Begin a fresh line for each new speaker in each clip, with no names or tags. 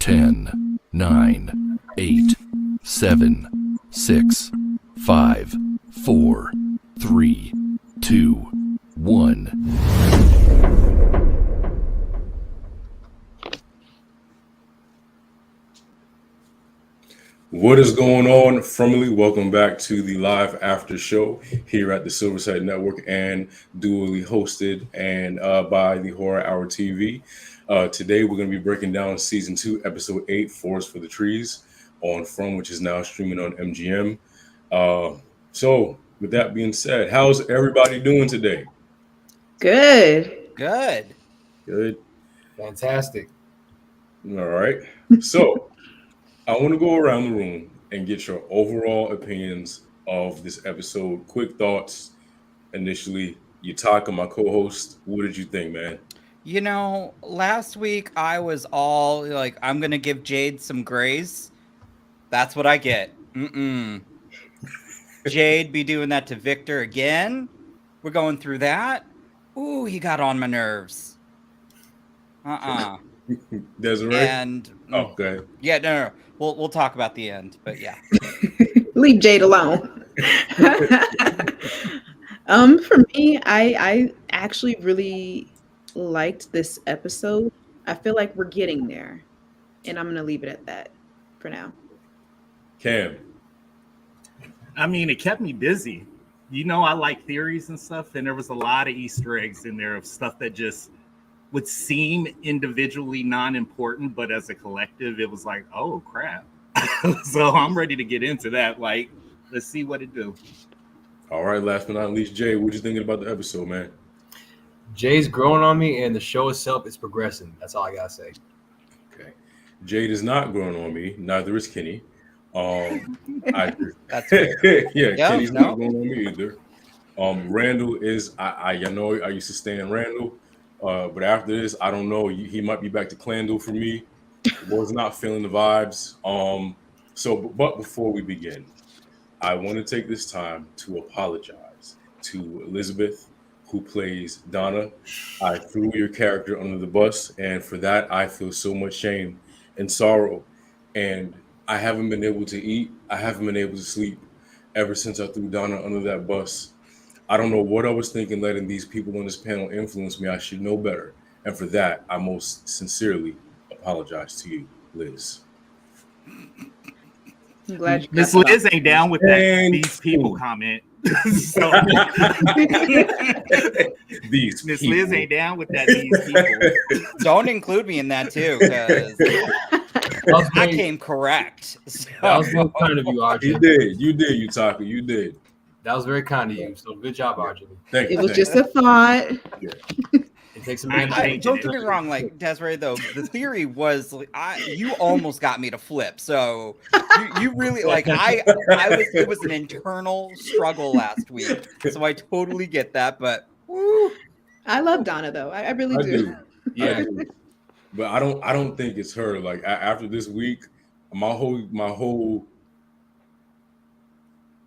10, 9, 8, 7, 6, 5, 4, 3, 2, 1.
What is going on, family? Welcome back to the live after show here at the Silverside Network and dually hosted and by the Horror Hour TV. Today we're going to be breaking down season 2, episode 8, Forest for the Trees on From, which is now streaming on MGM. So, with that being said, how's everybody doing today?
Good.
Good.
Fantastic.
All right. So, I want to go around the room and get your overall opinions of this episode. Quick thoughts. Initially, Yutaka, my co-host, what did you think, man?
You know, last week I was all like, I'm going to give Jade some grace. That's what I get. Jade be doing that to Victor again. We're going through that. Ooh, he got on my nerves.
Desiree?
And
oh, go ahead.
Yeah, no. We'll talk about the end, but yeah.
Leave Jade alone. For me, I actually really liked this episode. I feel like we're getting there, and I'm gonna leave it at that for now.
Cam?
I mean, it kept me busy. You know, I like theories and stuff, and there was a lot of Easter eggs in there of stuff that just would seem individually non-important, but as a collective, it was like, oh crap. So I'm ready to get into that. Like, let's see what it do.
All right, last but not least, Jay, what you thinking about the episode, man?
Jay's growing on me, and the show itself is progressing. That's all I gotta say.
Okay. Jade is not growing on me, neither is Kenny.
That's fair.
Yeah, Kenny's not growing on me either. Randall is, I know I used to stand Randall. But after this, I don't know. He might be back to Clandle for me. Was not feeling the vibes. But before we begin, I want to take this time to apologize to Elizabeth, who plays Donna. I threw your character under the bus, and for that, I feel so much shame and sorrow. And I haven't been able to eat. I haven't been able to sleep ever since I threw Donna under that bus. I don't know what I was thinking letting these people on this panel influence me. I should know better. And for that, I most sincerely apologize to you, Liz.
I'm glad you
Miss Liz ain't down with that these people comment. So,
these
Miss
people.
Liz ain't down with that these people.
Don't include me in that too, because I came correct. So.
That was very kind of you, RJ.
You did, Yutaka. You did.
That was very kind of you. So good job, RJ.
Thank you.
It was just a thought.
Yeah.
It takes a man.
Don't get me wrong, like Desiree, though, the theory was like, you almost got me to flip. So you really like it was an internal struggle last week. So I totally get that, but woo.
I love Donna though. I really do.
Yeah.
I do. But I don't think it's her. Like after this week, my whole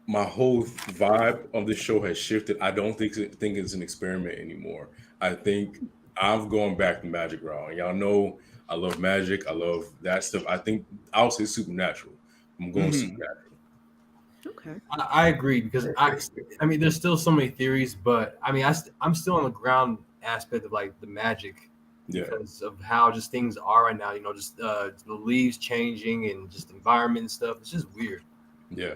vibe of the show has shifted. I don't think it's an experiment anymore. I think I'm going back to magic route. And y'all know I love magic. I love that stuff. I think I'll say supernatural. I'm going supernatural.
Okay.
I agree because I mean, there's still so many theories, but I mean, I'm still on the ground aspect of like the magic.
Yeah.
Because of how just things are right now, you know, just the leaves changing and just environment and stuff. It's just weird.
Yeah.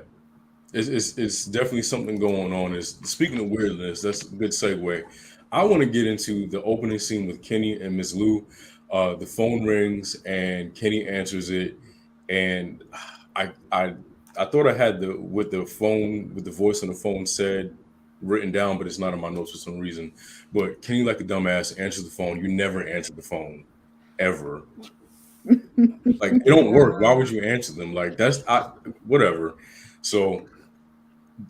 It's definitely something going on. Speaking of weirdness, that's a good segue. I want to get into the opening scene with Kenny and Ms. Lou. The phone rings and Kenny answers it, and I thought I had the voice on the phone said written down, but it's not in my notes for some reason. But Kenny, like a dumbass, answers the phone. You never answer the phone, ever. Like it don't work. Why would you answer them? Like whatever. So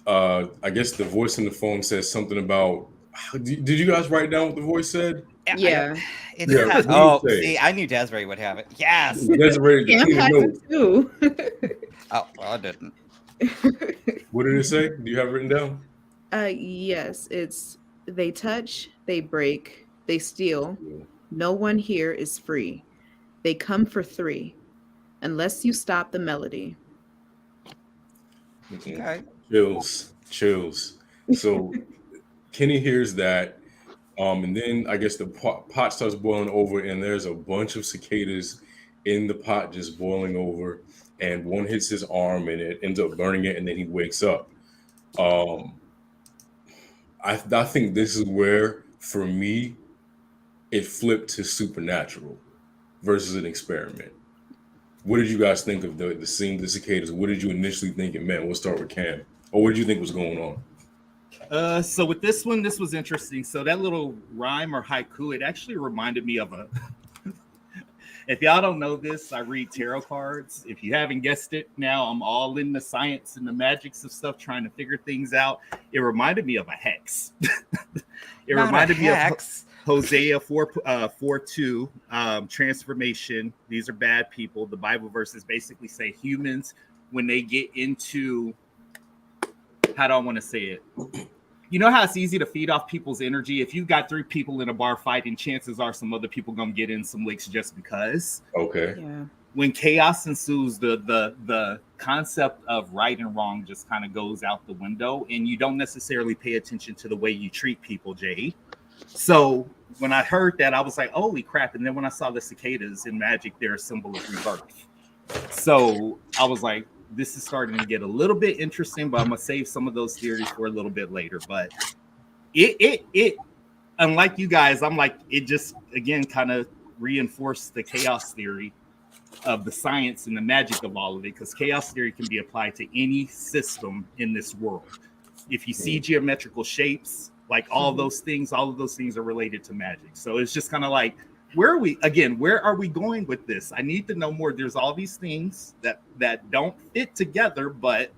I guess the voice on the phone says something about. Did you guys write down what the voice said?
Yeah.
See, I knew Desiree would have it. Yes.
Desiree,
Cam has it too.
Oh, well, I didn't.
What did it say? Do you have it written down?
Yes. It's they touch, they break, they steal. No one here is free. They come for 3. unless you stop the melody.
Okay.
Chills. So Kenny hears that, and then I guess the pot starts boiling over, and there's a bunch of cicadas in the pot just boiling over, and one hits his arm, and it ends up burning it, and then he wakes up. Um, I think this is where, for me, it flipped to supernatural versus an experiment. What did you guys think of the scene, the cicadas? What did you initially think it meant? We'll start with Cam. Or what did you think was going on?
So with this one, this was interesting. So that little rhyme or haiku, it actually reminded me of a. If y'all don't know this, I read tarot cards. If you haven't guessed it, now I'm all in the science and the magics of stuff, trying to figure things out. It reminded me of a hex. It
Not
reminded
a
me of
hex.
Hosea 4:2, transformation. These are bad people. The Bible verses basically say humans, when they get into, how do I want to say it? You know how it's easy to feed off people's energy? If you've got 3 people in a bar fighting, chances are some other people gonna get in some licks just because.
Okay.
Yeah.
When chaos ensues, the concept of right and wrong just kind of goes out the window, and you don't necessarily pay attention to the way you treat people, Jay. So when I heard that, I was like, holy crap. And then when I saw the cicadas in Magic, they're a symbol of rebirth. So I was like, this is starting to get a little bit interesting, but I'm gonna save some of those theories for a little bit later. But it unlike you guys, I'm like, it just again kind of reinforced the chaos theory of the science and the magic of all of it, because chaos theory can be applied to any system in this world. If you see geometrical shapes, like all of those things are related to magic. So it's just kind of like, where are we going with this? I need to know more. There's all these things that don't fit together, but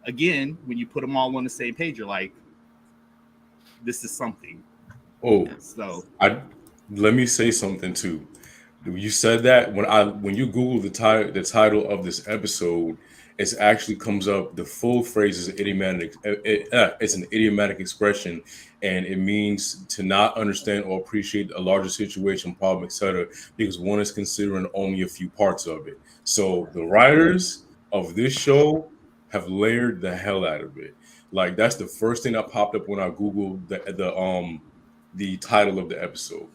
again, when you put them all on the same page, you're like, this is something.
Oh,
so
let me say something too. You said that when you Google the title of this episode, it actually comes up. The full phrase is idiomatic. It's an idiomatic expression, and it means to not understand or appreciate a larger situation, problem, etc., because one is considering only a few parts of it. So the writers of this show have layered the hell out of it. Like, that's the first thing that popped up when I Googled the title of the episode.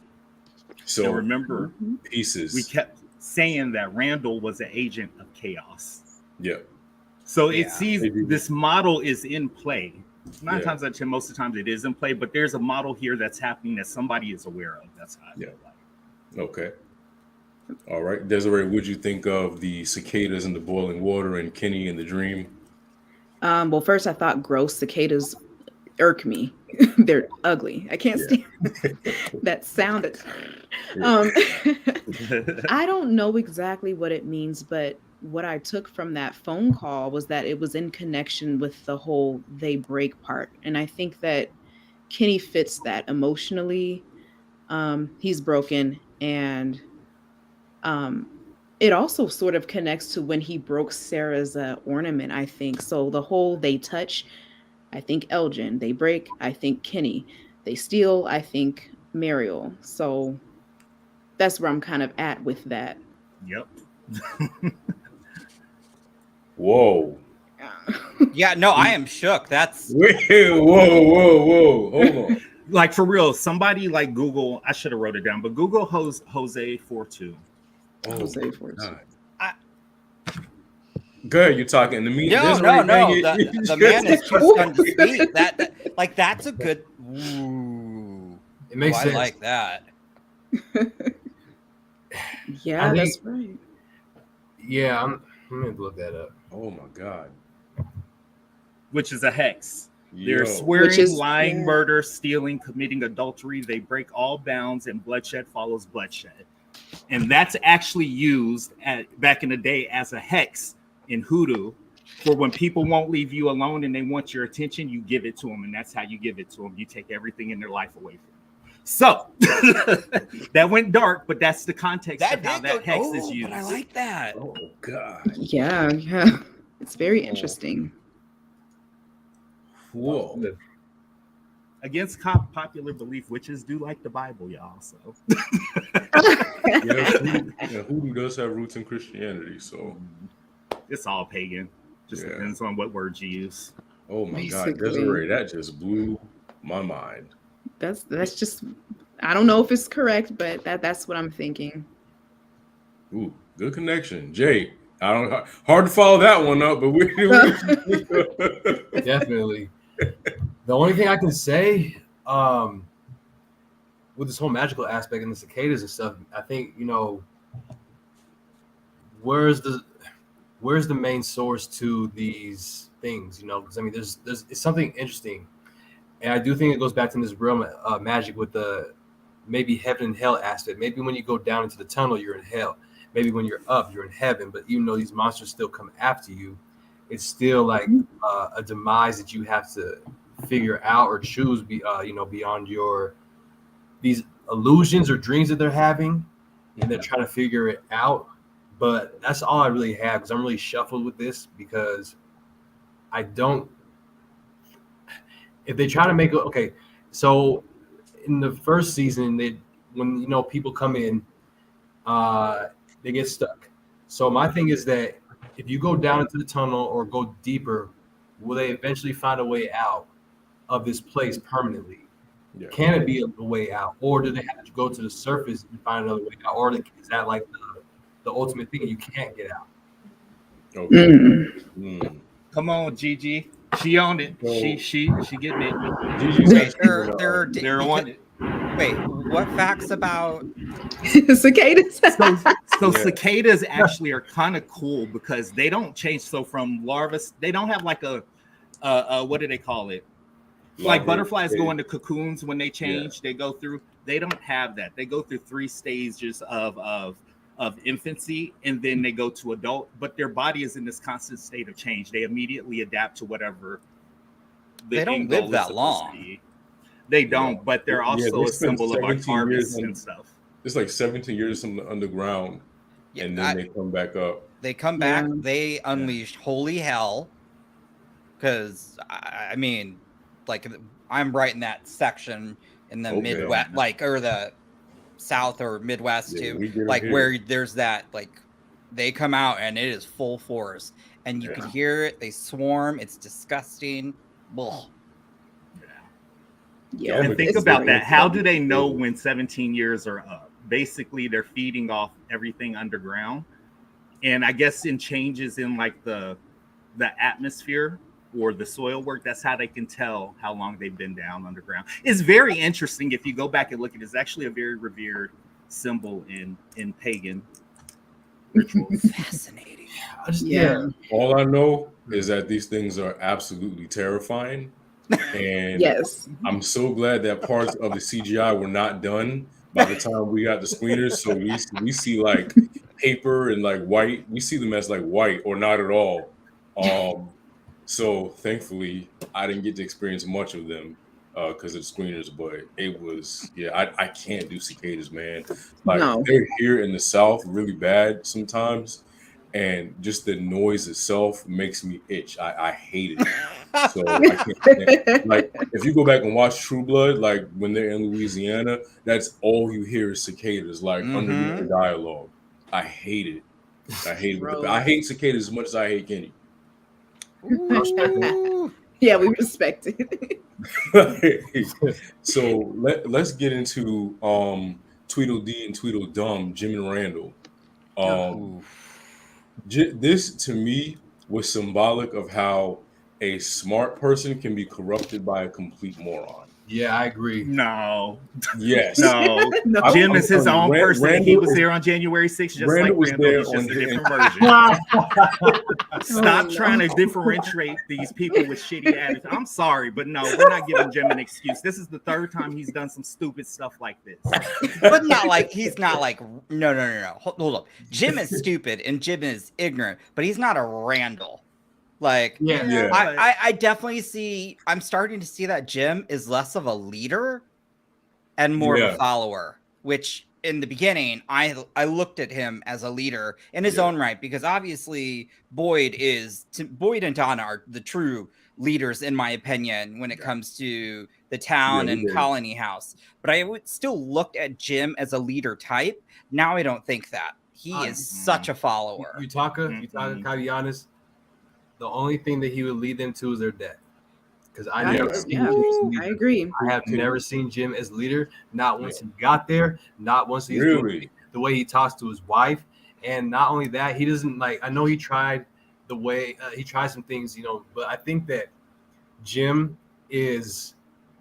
So
and remember,
pieces.
we kept saying that Randall was an agent of chaos.
Yeah.
So it sees this model is in play. 9 times out of 10, most of the times it is in play, but there's a model here that's happening that somebody is aware of. That's how I feel like.
Okay. All right. Desiree, what'd you think of the cicadas and the boiling water and Kenny and the dream?
Well, first I thought gross cicadas irk me. They're ugly. I can't stand that sound. I don't know exactly what it means, but what I took from that phone call was that it was in connection with the whole they break part. And I think that Kenny fits that emotionally. He's broken, and it also sort of connects to when he broke Sarah's ornament, I think. So the whole they touch, I think Elgin. They break, I think Kenny. They steal, I think Mariel. So that's where I'm kind of at with that.
Yep.
Whoa.
Yeah, no, I am shook. That's
whoa. Hold on.
Like, for real, somebody like Google, I should have wrote it down, but Google Jose 4:2.
Jose 4:2.
Good, you're talking to me.
No. The man is too stunned to speak. That's a good. Ooh,
it makes sense.
I like that.
Yeah, that's right.
Yeah, I'm gonna look that up.
Oh my god.
Which is a hex.
Yo.
They're swearing, lying, murder, stealing, committing adultery. They break all bounds, and bloodshed follows bloodshed. And that's actually used back in the day as a hex in hoodoo, for when people won't leave you alone and they want your attention, you give it to them, and that's how you give it to them. You take everything in their life away from them. So that went dark, but that's the context of how that hex is used.
But I like that.
Oh god.
Yeah. It's very interesting.
Whoa.
against popular belief, witches do like the Bible, y'all. So
Hoodoo does have roots in Christianity, so
it's all pagan. Just depends on what words you use.
Oh my God,
Basically.
Desiree, that just blew my mind.
That's just, I don't know if it's correct, but that's what I'm thinking.
Ooh, good connection, Jay. I don't hard to follow that one up, but we
Definitely. The only thing I can say, with this whole magical aspect and the cicadas and stuff, I think, you know, where's the main source to these things? You know, because I mean, there's it's something interesting, and I do think it goes back to this realm of magic with the maybe heaven and hell aspect. Maybe when you go down into the tunnel, you're in hell. Maybe when you're up, you're in heaven. But even though these monsters still come after you, it's still like a demise that you have to figure out or choose. Beyond your these illusions or dreams that they're having, and they're trying to figure it out. But that's all I really have, because I'm really shuffled with this, because I don't. If they try to make it okay, so in the first season, when people come in, they get stuck. So my thing is that if you go down into the tunnel or go deeper, will they eventually find a way out of this place permanently? Yeah. Can it be a way out, or do they have to go to the surface and find another way out, or is that like the ultimate thing you can't get out?
Okay.
Come on, Gigi. She owned it. She getting it.
Wait, they're one. Wait, what facts about
cicadas?
So cicadas actually are kind of cool because they don't change. So from larvae, they don't have like a what do they call it? Like butterflies go into cocoons when they change. They go through. They don't have that. They go through 3 stages of infancy, and then they go to adult. But their body is in this constant state of change. They immediately adapt to whatever.
They don't live that long.
They don't, but they're also a symbol of like harvest and stuff.
It's like 17 years from the underground, and then they come back up.
They come back. They unleash holy hell. Because I mean, like I'm right in that section in the Midwest, like, or the South or Midwest too, like where there's that, like they come out and it is full force, and you can hear it. They swarm. It's disgusting. Ugh.
Yeah, and think about that. How do they know when 17 years are up? Basically, they're feeding off everything underground, and I guess in changes in like the atmosphere or the soil work, that's how they can tell how long they've been down underground. It's very interesting if you go back and look at it. It's actually a very revered symbol in pagan rituals.
Fascinating.
All I know is that these things are absolutely terrifying. And I'm so glad that parts of the CGI were not done by the time we got the screeners. So we see like paper and like white. We see them as like white or not at all. So thankfully I didn't get to experience much of them because of the screeners, but it was I can't do cicadas, man. Like they're here in the South really bad sometimes. And just the noise itself makes me itch. I hate it. So I can't. Like if you go back and watch True Blood, like when they're in Louisiana, that's all you hear is cicadas, like underneath the dialogue. I hate it. I hate it. I hate cicadas as much as I hate Kenny.
Yeah, we respect it.
So let's get into Tweedledee and Tweedledum, Jim and Randall. This to me was symbolic of how a smart person can be corrupted by a complete moron.
Yeah, I agree.
No.
Yes.
No. Jim is his own person. He was there on January 6th, just like Randall. He's just a different version. Stop trying to differentiate these people with shitty attitudes. I'm sorry, but no, we're not giving Jim an excuse. This is the 3rd time he's done some stupid stuff like this.
But not like he's not like no. Hold up. Jim is stupid and Jim is ignorant, but he's not a Randall. Like, I definitely see. I'm starting to see that Jim is less of a leader and more of a follower. Which in the beginning, I looked at him as a leader in his own right, because obviously Boyd and Donna are the true leaders, in my opinion, when it comes to the town and colony house. But I would still look at Jim as a leader type. Now I don't think that. He is such a follower.
Utaka, gotta be honest, the only thing that he would lead them to is their death. Because I never seen Jim as leader.
I agree.
I have never seen Jim as leader. Not once he got there. Not once he's doing the way he talks to his wife. And not only that, he doesn't like. I know he tried the way he tried some things, you know. But I think that Jim is.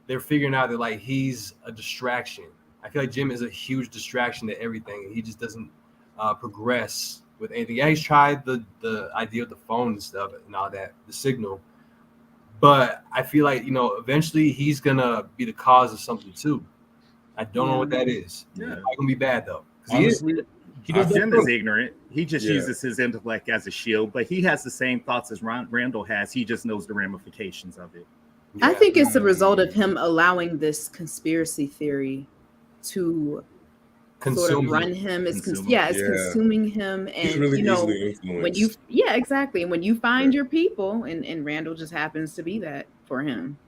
They're figuring out that like he's a distraction. I feel like Jim is a huge distraction to everything. He just doesn't progress with anything. Yeah, he's tried the idea of the phone and stuff and all that, the signal. But I feel like, you know, eventually he's gonna be the cause of something too. I don't know what that is.
Yeah.
It's not gonna be bad though.
Honestly, Jim is ignorant. He just uses his intellect as a shield, but he has the same thoughts as Randall has. He just knows the ramifications of it.
I think it's the result of him allowing this conspiracy theory to sort of run him. It's consuming him, and
he's really
you know,
easily influenced.
when you exactly. And when you find your people, and Randall just happens to be that for him.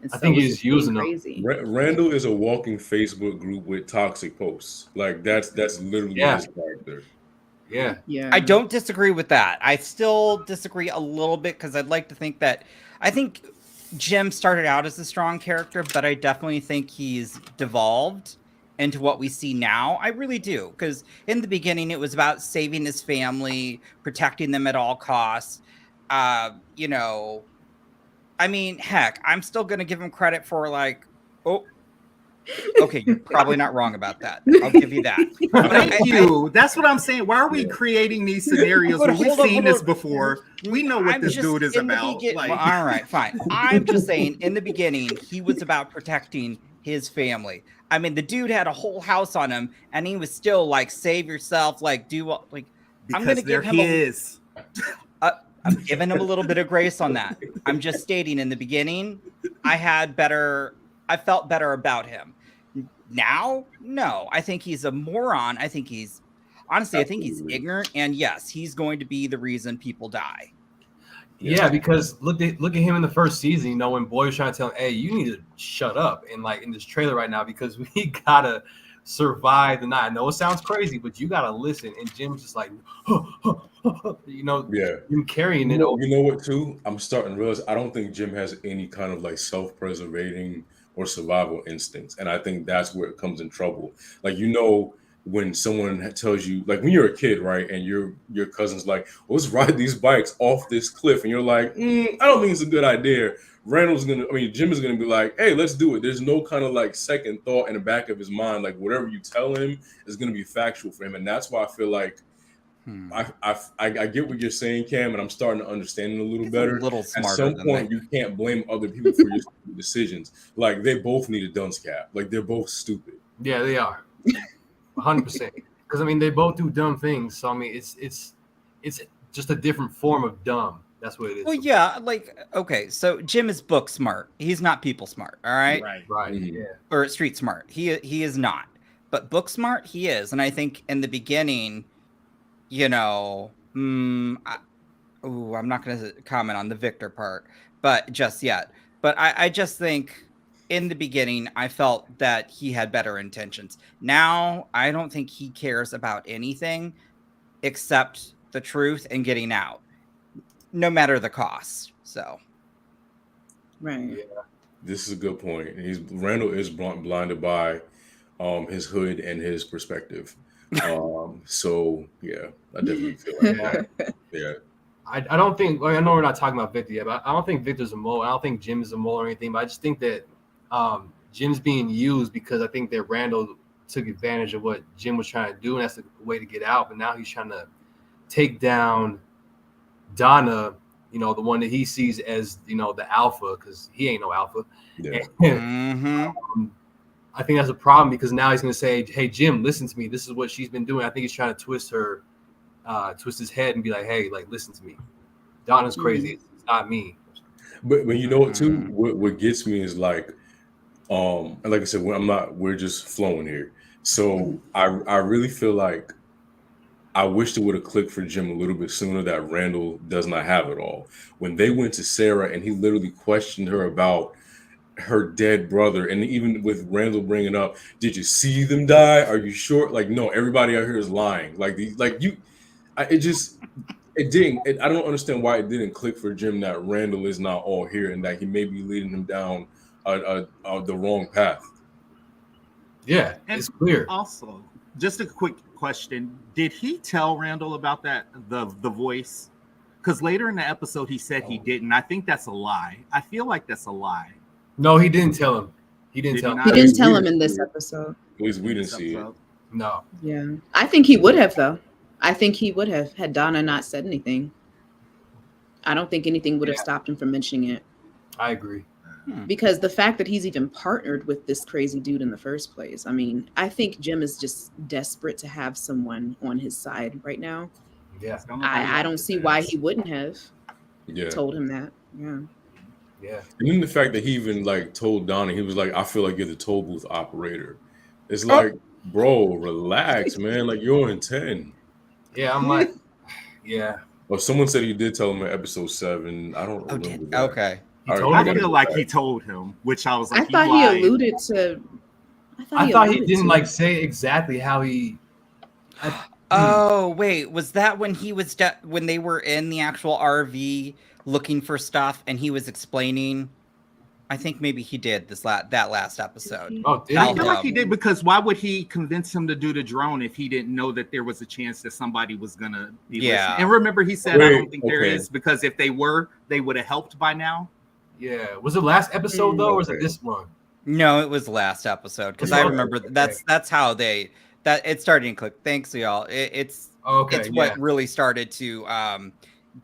And
I think he's using them.
Randall is a walking Facebook group with toxic posts. Like that's literally his character.
Yeah.
I don't disagree with that. I still disagree a little bit because I'd like to think that I think Jim started out as a strong character, but I definitely think he's devolved into what we see now. I really do, because in the beginning it was about saving his family, protecting them at all costs. You know, I mean, heck, I'm still going to give him credit for like, okay, you're probably not wrong about that. I'll give you that.
Thank you. That's what I'm saying. Why are we creating these scenarios when we've seen this before? We know what this dude is about.
Well, all right, fine. I'm just saying, in the beginning, he was about protecting his family. I mean, the dude had a whole house on him, and he was still like, save yourself, like, do what, like,
because
I'm going to give him I'm giving him a little bit of grace on that. I'm just stating in the beginning, I felt better about him. Now, no, I think he's a moron. I think he's ignorant. And yes, he's going to be the reason people die.
Yeah, because look at him in the first season, you know, when Boy was trying to tell him, hey, you need to shut up. And like in this trailer right now, because we gotta survive the night. I know it sounds crazy, but you gotta listen. And Jim's just like, you know, him carrying it over.
You know what, too? I'm starting to realize I don't think Jim has any kind of like self-preservating or survival instincts. And I think that's where it comes in trouble. Like, you know, when someone tells you, like when you're a kid, right, and your cousin's like, let's ride these bikes off this cliff, and you're like, I don't think it's a good idea. Jim is gonna be like, hey, let's do it. There's no kind of like second thought in the back of his mind. Like whatever you tell him is gonna be factual for him. And that's why I feel like I get what you're saying, Cam, and I'm starting to understand it a little better. At some point, you can't blame other people for your decisions. Like they both need a dunce cap. Like they're both stupid.
Yeah, they are. 100%. Because I mean, they both do dumb things. So I mean, it's just a different form of dumb. That's what it is.
Well, yeah, like okay, so Jim is book smart. He's not people smart. All right,
right, yeah,
or street smart. He is not, but book smart he is. And I think in the beginning, you know, I'm not going to comment on the Victor part, but just yet. But I just think in the beginning, I felt that he had better intentions. Now, I don't think he cares about anything except the truth and getting out, no matter the cost. So,
right.
Yeah. This is a good point. Randall is blinded by his hood and his perspective. So yeah, I definitely feel like that. Yeah.
I don't think, like, I know we're not talking about Victor yet, but I don't think Victor's a mole. I don't think Jim is a mole or anything, but I just think that Jim's being used because I think that Randall took advantage of what Jim was trying to do, and that's the way to get out. But now he's trying to take down Donna, you know, the one that he sees as, you know, the alpha, because he ain't no alpha.
Yeah.
And, I think that's a problem because now he's going to say, hey, Jim, listen to me. This is what she's been doing. I think he's trying to twist his head and be like, hey, like, listen to me. Donna's crazy. It's not me.
But you know what, too? What gets me is like, and like I said, we're just flowing here. So I really feel like I wish it would have clicked for Jim a little bit sooner that Randall does not have it all. When they went to Sarah and he literally questioned her about her dead brother, and even with Randall bringing up, did you see them die? Are you sure? Like, no, everybody out here is lying. Like it didn't. I don't understand why it didn't click for Jim that Randall is not all here and that he may be leading him down the wrong path.
Yeah,
And
it's clear.
Also, just a quick question: did he tell Randall about that the voice? Because later in the episode he said he didn't. I think that's a lie. I feel like that's a lie.
No, he didn't tell him. He didn't tell him.
He didn't tell him in this episode.
At least we didn't see it.
No.
Yeah, I think he would have though. I think he would have had Donna not said anything. I don't think anything would have stopped him from mentioning it.
I agree.
Because the fact that he's even partnered with this crazy dude in the first place. I mean, I think Jim is just desperate to have someone on his side right now.
Yeah.
I don't see why he wouldn't have told him that. Yeah.
Yeah.
And then the fact that he even like told Donna, he was like, I feel like you're the toll booth operator. It's like, bro, relax, man. Like you're in 10.
Yeah, I'm like, yeah.
Well, someone said he did tell him in episode 7. I don't remember. That.
Okay.
I feel like he told him, which I was like,
I thought he alluded to.
I thought he didn't like say exactly how he.
Oh wait, was that when he was when they were in the actual RV looking for stuff and he was explaining? I think maybe he did that last episode.
Oh, did
I feel like he did, because why would he convince him to do the drone if he didn't know that there was a chance that somebody was gonna be listening? And remember, he said, I don't think there is, because if they were, they would have helped by now.
Yeah, was it last episode though, or was it this one?
No, it was last episode, because I remember that's how it's starting to click. Thanks, y'all. It's what really started to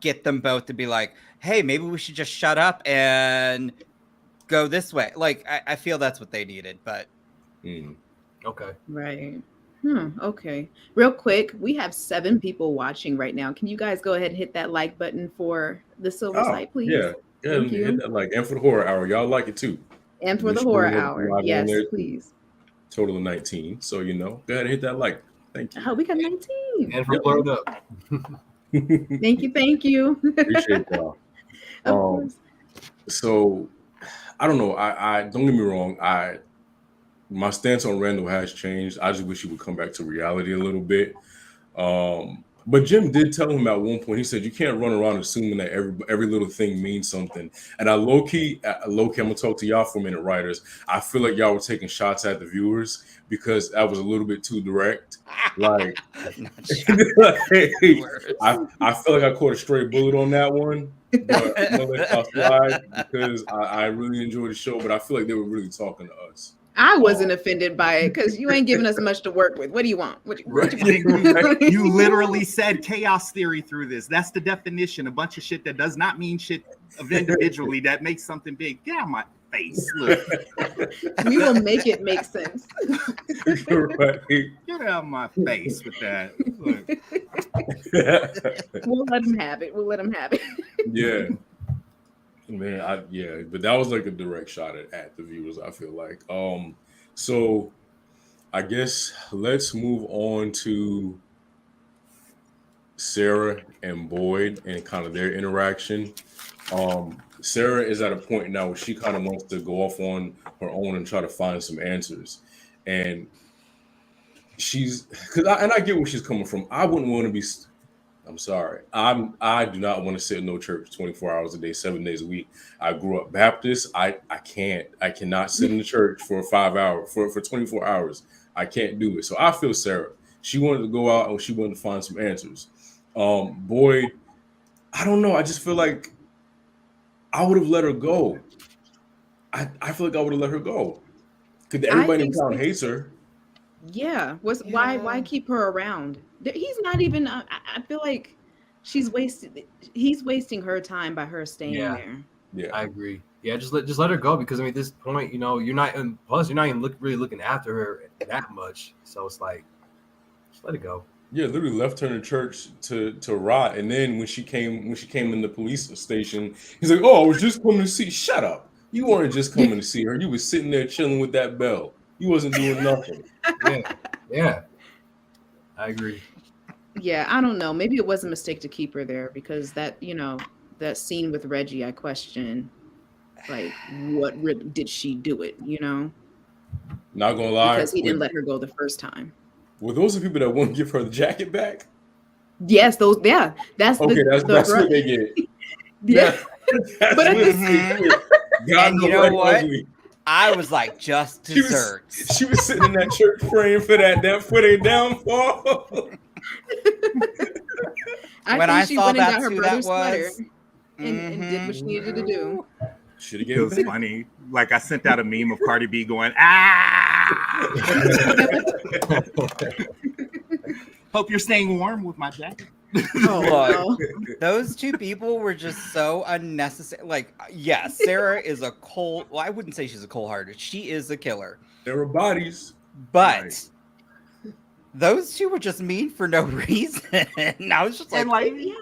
get them both to be like, hey, maybe we should just shut up and go this way. Like I feel that's what they needed, but
okay,
right. Okay, real quick, we have 7 people watching right now. Can you guys go ahead and hit that like button for the Silver Site, please?
Yeah, hit that like, and for the horror hour, y'all like it too.
And for the horror hour, yes, please.
Total of 19. So go ahead and hit that like. Thank you.
Oh, we got 19.
And for blurred up.
Thank you.
Appreciate y'all.
Of course.
So I don't know. I don't get me wrong. My stance on Randall has changed. I just wish he would come back to reality a little bit. But Jim did tell him at one point, he said, you can't run around assuming that every little thing means something. And I low-key, I'm going to talk to y'all for a minute, writers. I feel like y'all were taking shots at the viewers because that was a little bit too direct. Like, I feel like I caught a stray bullet on that one. But I'm going to let y'all slide because I really enjoyed the show, but I feel like they were really talking to us.
I wasn't offended by it because you ain't giving us much to work with. What do you want? What you want?
You literally said chaos theory through this. That's the definition. A bunch of shit that does not mean shit of individually that makes something big. Get out of my face. Look.
We will make it make sense.
Right.
Get out of my face with that.
We'll let him have it.
Yeah. Man, but that was like a direct shot at the viewers, I feel like. So I guess let's move on to Sarah and Boyd and kind of their interaction. Sarah is at a point now where she kind of wants to go off on her own and try to find some answers. And I get where she's coming from. I wouldn't want to be. I'm sorry. I do not want to sit in no church 24 hours a day, 7 days a week. I grew up Baptist. I cannot sit in the church for 5 hours, for 24 hours. I can't do it. So I feel Sarah. She wanted to go out and she wanted to find some answers. Boyd, I don't know. I just feel like I would have let her go. I feel like I would have let her go. Because everybody in town hates her.
Yeah. Why keep her around? He's not even. I feel like he's wasting her time by her staying there.
Yeah,
I agree. Yeah, just let her go because at this point, you're not even really looking after her that much. So it's like, just let it go.
Yeah, literally left her in the church to rot. And then when she came in the police station, he's like, "Oh, I was just coming to see." Shut up! You weren't just coming to see her. You was sitting there chilling with that bell. You wasn't doing nothing.
Yeah, I agree.
Yeah, I don't know. Maybe it was a mistake to keep her there because that scene with Reggie, I question, like, what did she do it?
Not gonna lie,
Because he didn't let her go the first time.
were those the people that won't give her the jacket back?
Yes, those. Yeah, that's
Okay, that's what they get.
Yeah,
That's
but
what they get. God,
And you
no,
know what?
ugly.
I was like, just
She was,
desserts.
she was sitting in that church praying for that for their downfall.
I
When
think
I
she
saw
went and got
that's
her
who
brother's
that
sweater
was.
and did what she needed to do.
Should have
It
given
was
back.
funny. Like I sent out a meme of Cardi B going, ah. Hope you're staying warm with my jacket.
Oh
Look,
no.
those two people were just so unnecessary. Like, yes, Sarah is a cold. Well, I wouldn't say she's a cold-hearted. She is a killer.
There were bodies.
But
Right.
those two were just mean for no reason. And I was just like,
And like,
Yeah.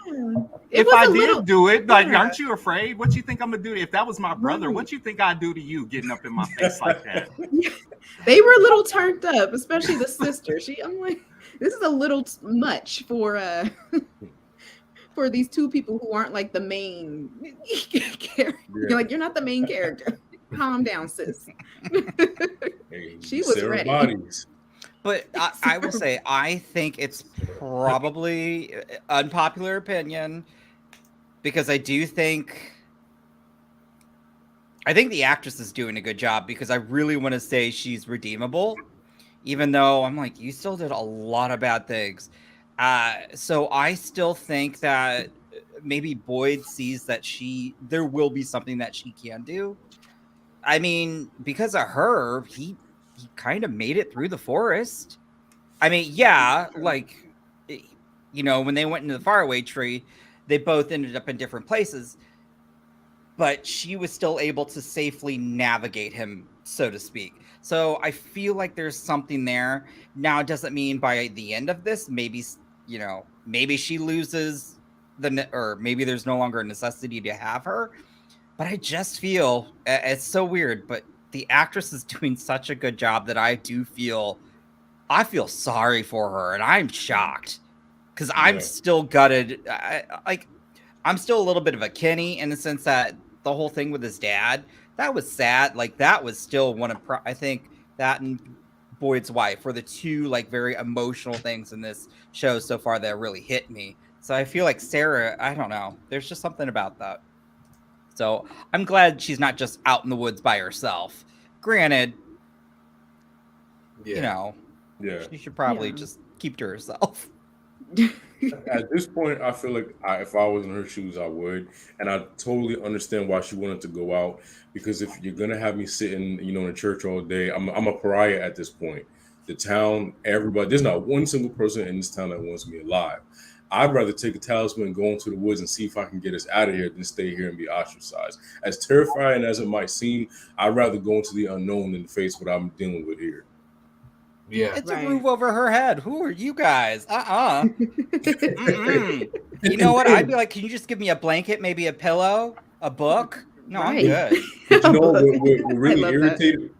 if
was
I
a
did
little-
do it, like,
yeah.
aren't you afraid? What you think I'm gonna do? If that was my brother,
Right.
what you think I'd do to you getting up in my face like that?
They were a little turned up, especially the sister. I'm like, this is a little much for for these two people who aren't like the main character.
Yeah.
Like, you're not the main character. Calm down, sis.
Hey,
She was
Sarah
ready.
Bodies.
but I will say, I think it's probably unpopular opinion because I think the actress is doing a good job because I really want to say she's redeemable, even though I'm like, you still did a lot of bad things. So I still think that maybe Boyd sees that there will be something that she can do. I mean, because of her, he kind of made it through the forest. I mean, yeah, like, when they went into the faraway tree, they both ended up in different places, but she was still able to safely navigate him, so to speak. So I feel like there's something there. Now, it doesn't mean by the end of this, maybe she loses or maybe there's no longer a necessity to have her. But I just feel it's so weird, but the actress is doing such a good job that I feel sorry for her, and I'm shocked because I'm
Yeah.
still gutted. I'm still a little bit of a Kenny in the sense that the whole thing with his dad, that was sad. Like, that was still one of, I think that and Boyd's wife were the two like very emotional things in this show so far that really hit me. So I feel like Sarah, I don't know, there's just something about that. So I'm glad she's not just out in the woods by herself. Granted,
Yeah.
she should probably
Yeah.
just keep to herself.
At this point, I feel like if I was in her shoes, I would. And I totally understand why she wanted to go out. Because if you're going to have me sitting, in a church all day, I'm a pariah at this point. The town, everybody, there's not one single person in this town that wants me alive. I'd rather take a talisman and go into the woods and see if I can get us out of here than stay here and be ostracized. As terrifying as it might seem, I'd rather go into the unknown than face what I'm dealing with here.
Yeah.
It's
Right.
a roof over her head. Who are you guys? Mm-mm. You know what? I'd be like, can you just give me a blanket, maybe a pillow, a book? No,
Right.
I'm good.
But what
I
really
love that.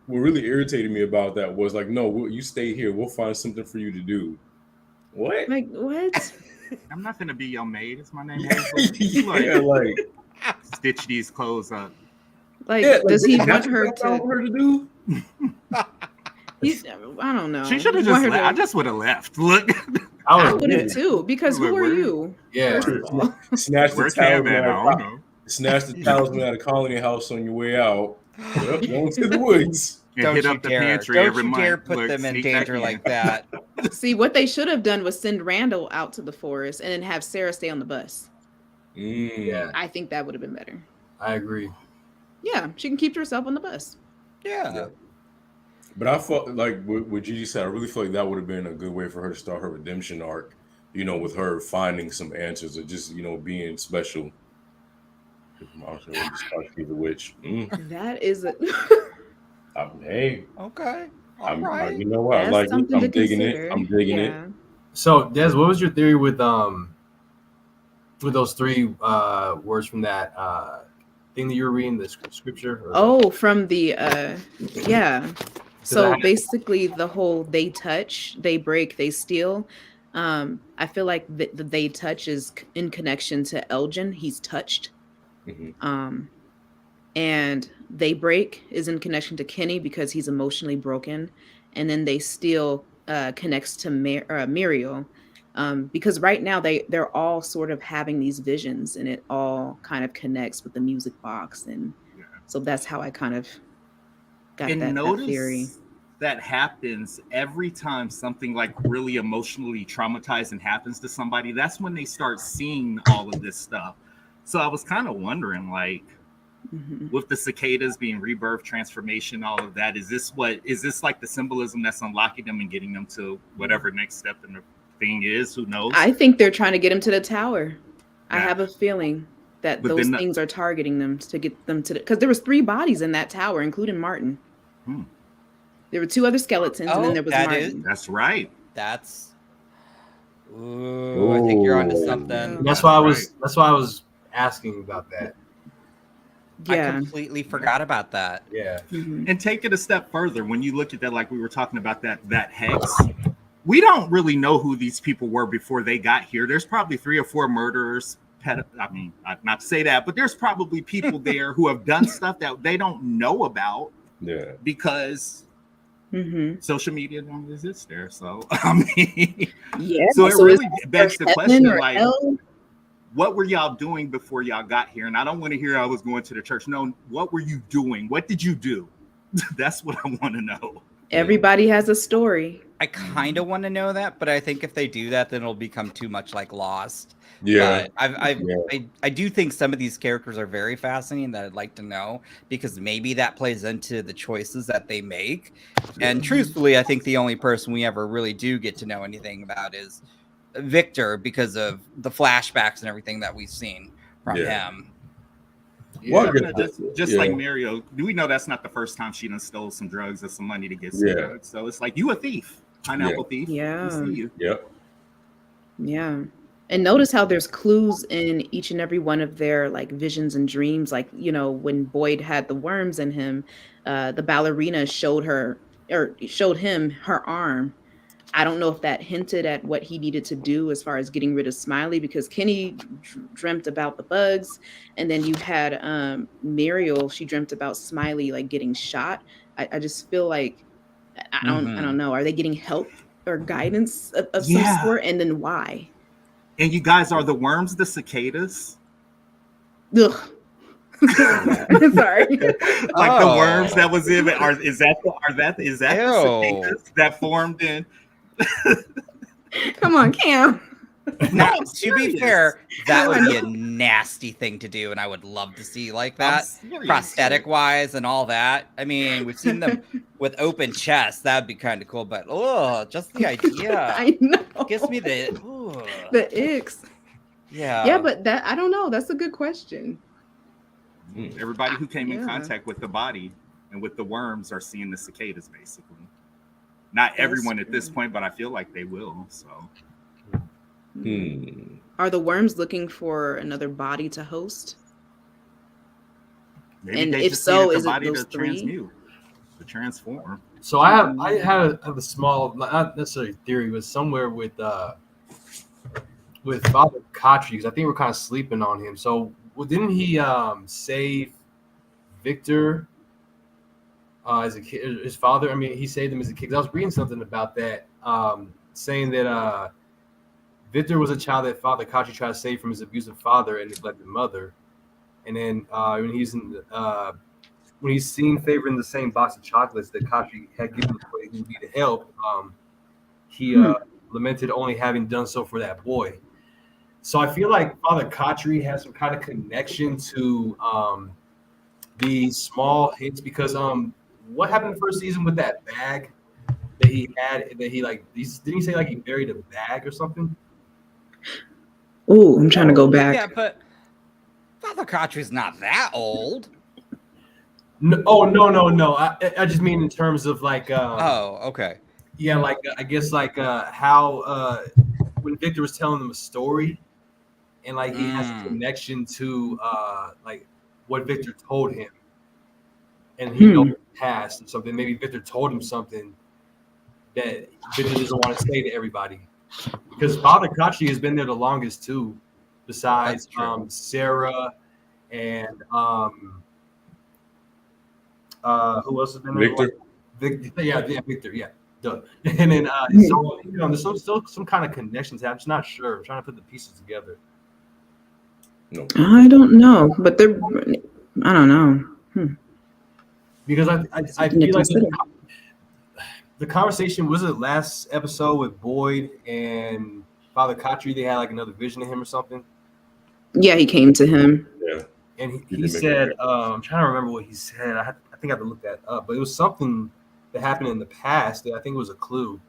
irritated me about that was like, no, you stay here. We'll find something for you to do. What?
Like, what?
I'm not gonna be your maid. It's my name.
Yeah, like,
Stitch these clothes up.
Like,
yeah,
does he
that's
want her
what I want
to?
her to do?
I don't know.
She should have
You want
just.
her
I
to-
just would have left. Look,
I would have too, because who are
Where-
you?
Yeah.
Snatch the
where's Cam
talisman
at? I
out
don't
of
know.
snatch the talisman out of Colony House on your way out. Yep, going to the woods.
And
Don't
hit
you
up the
dare.
pantry
Don't
every
you
month.
dare put
Look,
them in
sneak back
danger
in.
like that.
See, what they should have done was send Randall out to the forest and then have Sarah stay on the bus.
Yeah.
I think that would have been better.
I agree.
Yeah, she can keep herself on the bus.
Yeah.
But I felt like what Gigi said, I really feel like that would have been a good way for her to start her redemption arc, with her finding some answers or just, being special. She's a witch.
That is a
Hey,
Okay. All
I'm,
right.
you know what? I
that's
like it.
something
I'm
to
digging
consider.
it. I'm digging it.
Yeah.
So, Des, what was your theory with those three words from that thing that you were reading, the scripture? Or
Oh, from the yeah. So
I-
basically the whole they touch, they break, they steal. I feel like the they touch is in connection to Elgin. He's touched.
Mhm.
And they break is in connection to Kenny because he's emotionally broken. And then they steal connects to Muriel. Because right now they're all sort of having these visions, and it all kind of connects with the music box. And so that's how I kind of got
And
that theory.
notice that happens every time something like really emotionally traumatizing happens to somebody. That's when they start seeing all of this stuff. So I was kind of wondering, like, with the cicadas being rebirth, transformation, all of that, is this like the symbolism that's unlocking them and getting them to whatever next step in the thing is? Who knows?
I think they're trying to get him to the tower. I
Yeah.
have a feeling that
But
those
then
things are targeting them to get them to because there was 3 bodies in that tower, including Martin. There were 2 other skeletons, and then there was Martin.
That's right.
That's. Ooh, I think you're onto something.
That's why I was asking about that.
Yeah.
I completely forgot about that.
Yeah.
And take it a step further. When you look at that, like we were talking about that hex, we don't really know who these people were before they got here. There's probably 3 or 4 murderers. I mean, not to say that, but there's probably people there who have done stuff that they don't know about.
Yeah.
Because social media don't exist there. So I mean,
yeah.
So it really begs the question, like,
hell?
what were y'all doing before y'all got here? And I don't want to hear I was going to the church. No, what were you doing? What did you do? That's what I want to know.
Everybody has a story.
I kind of want to know that, but I think if they do that, then it'll become too much like Lost.
Yeah.
But I do think some of these characters are very fascinating that I'd like to know, because maybe that plays into the choices that they make. And truthfully, I think the only person we ever really do get to know anything about is Victor, because of the flashbacks and everything that we've seen from him.
Well,
just like Mario, do we know that's not the first time she done stole some drugs or some money to get some drugs? So it's like, you a thief, pineapple thief.
Yeah.
We see you.
Yep.
Yeah. And notice how there's clues in each and every one of their like visions and dreams. Like, you know, when Boyd had the worms in him, the ballerina showed him her arm. I don't know if that hinted at what he needed to do as far as getting rid of Smiley, because Kenny dreamt about the bugs, and then you had Muriel. She dreamt about Smiley like getting shot. I just feel like I don't know. Are they getting help or guidance of some sort, and then why?
And you guys are the worms, the cicadas.
Ugh. Sorry.
Like the worms that was in it. Is that the cicadas that formed in?
Come on, Cam.
Now, to be fair, that would be a nasty thing to do, and I would love to see like that, prosthetic wise and all that. I mean, we've seen them with open chests. That'd be kind of cool, but just the idea.
I know.
Gives me the
icks.
Yeah.
Yeah, but that I don't know. That's a good question.
Everybody who came in contact with the body and with the worms are seeing the cicadas, basically. Not everyone at this point, but I feel like they will. So.
Are the worms looking for another body to host?
Maybe
and
they
if
just
so,
needed
is
the
it
body
those
to
3?
transmute, to transform?
So I have a small, not necessarily theory, but somewhere with Father Kotri, because I think we're kind of sleeping on him. So didn't he save Victor as a kid? His father? I mean, he saved him as a kid. I was reading something about that, saying that Victor was a child that Father Kotri tried to save from his abusive father and neglected mother. And then when he's seen favoring the same box of chocolates that Kotri had given the boy who needed help, he lamented only having done so for that boy. So I feel like Father Kotri has some kind of connection to these small hits, because what happened the first season with that bag that he had, that he like, didn't he say like he buried a bag or something?
Ooh, I'm trying to go back.
Yeah, but Father Kotri's not that old.
No, no. I just mean in terms of like.
Okay.
Yeah, like I guess like how when Victor was telling them a story, and like he has a connection to like what Victor told him, and he knows the past and something. Maybe Victor told him something that Victor doesn't want to say to everybody. Because Father Kachi has been there the longest too, besides
That's true.
Sarah and who else has been there?
Victor.
Victor, yeah. Duh. And then so there's still some kind of connections. I'm just not sure. I'm trying to put the pieces together.
No.
I don't know, but I don't know.
Because I
Something to
feel like
consider.
the conversation was it last episode with Boyd and Father Katri. They had like another vision of him or something.
Yeah, he came to him.
Yeah.
And
He
he
did make
said,
it.
I'm trying to remember what he said. I think I have to look that up, but it was something that happened in the past that I think was a clue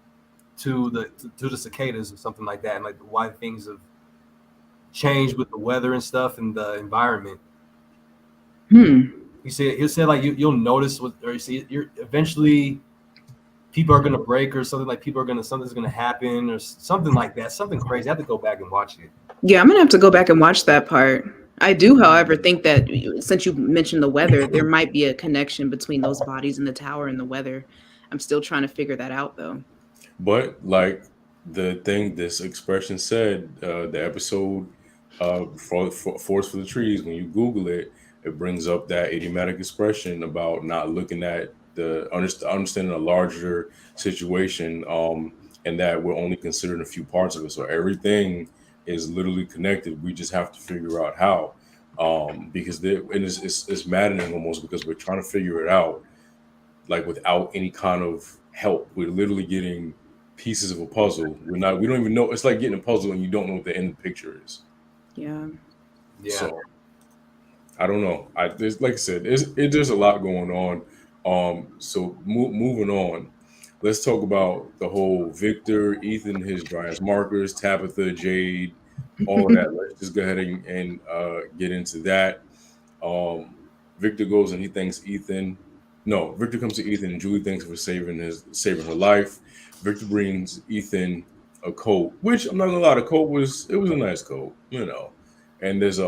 to the cicadas or something like that, and like why things have changed with the weather and stuff and the environment. He said like you'll notice or you see you're eventually people are gonna break or something, like something's gonna happen or something like that, something crazy. I have to go back and watch it.
Yeah, I'm gonna have to go back and watch that part. I do, however, think that since you mentioned the weather, there might be a connection between those bodies in the tower and the weather. I'm still trying to figure that out, though.
But like the thing this expression said, the episode Forest for the Trees, when you Google it, it brings up that idiomatic expression about not looking at understanding a larger situation, and that we're only considering a few parts of it. So everything is literally connected. We just have to figure out how. Because it's maddening almost because we're trying to figure it out like without any kind of help. We're literally getting pieces of a puzzle. We don't even know. It's like getting a puzzle and you don't know what the end of the picture is.
Yeah.
So I don't know. There's, like I said, there's a lot going on. So moving on, let's talk about the whole Victor, Ethan, his dry as markers, Tabitha, Jade, all of that. Let's just go ahead and get into that. Victor goes and he thanks Ethan. No, Victor comes to Ethan and Julie thanks him for saving her life. Victor brings Ethan a coat, which I'm not gonna lie, the coat was a nice coat, you know. And there's a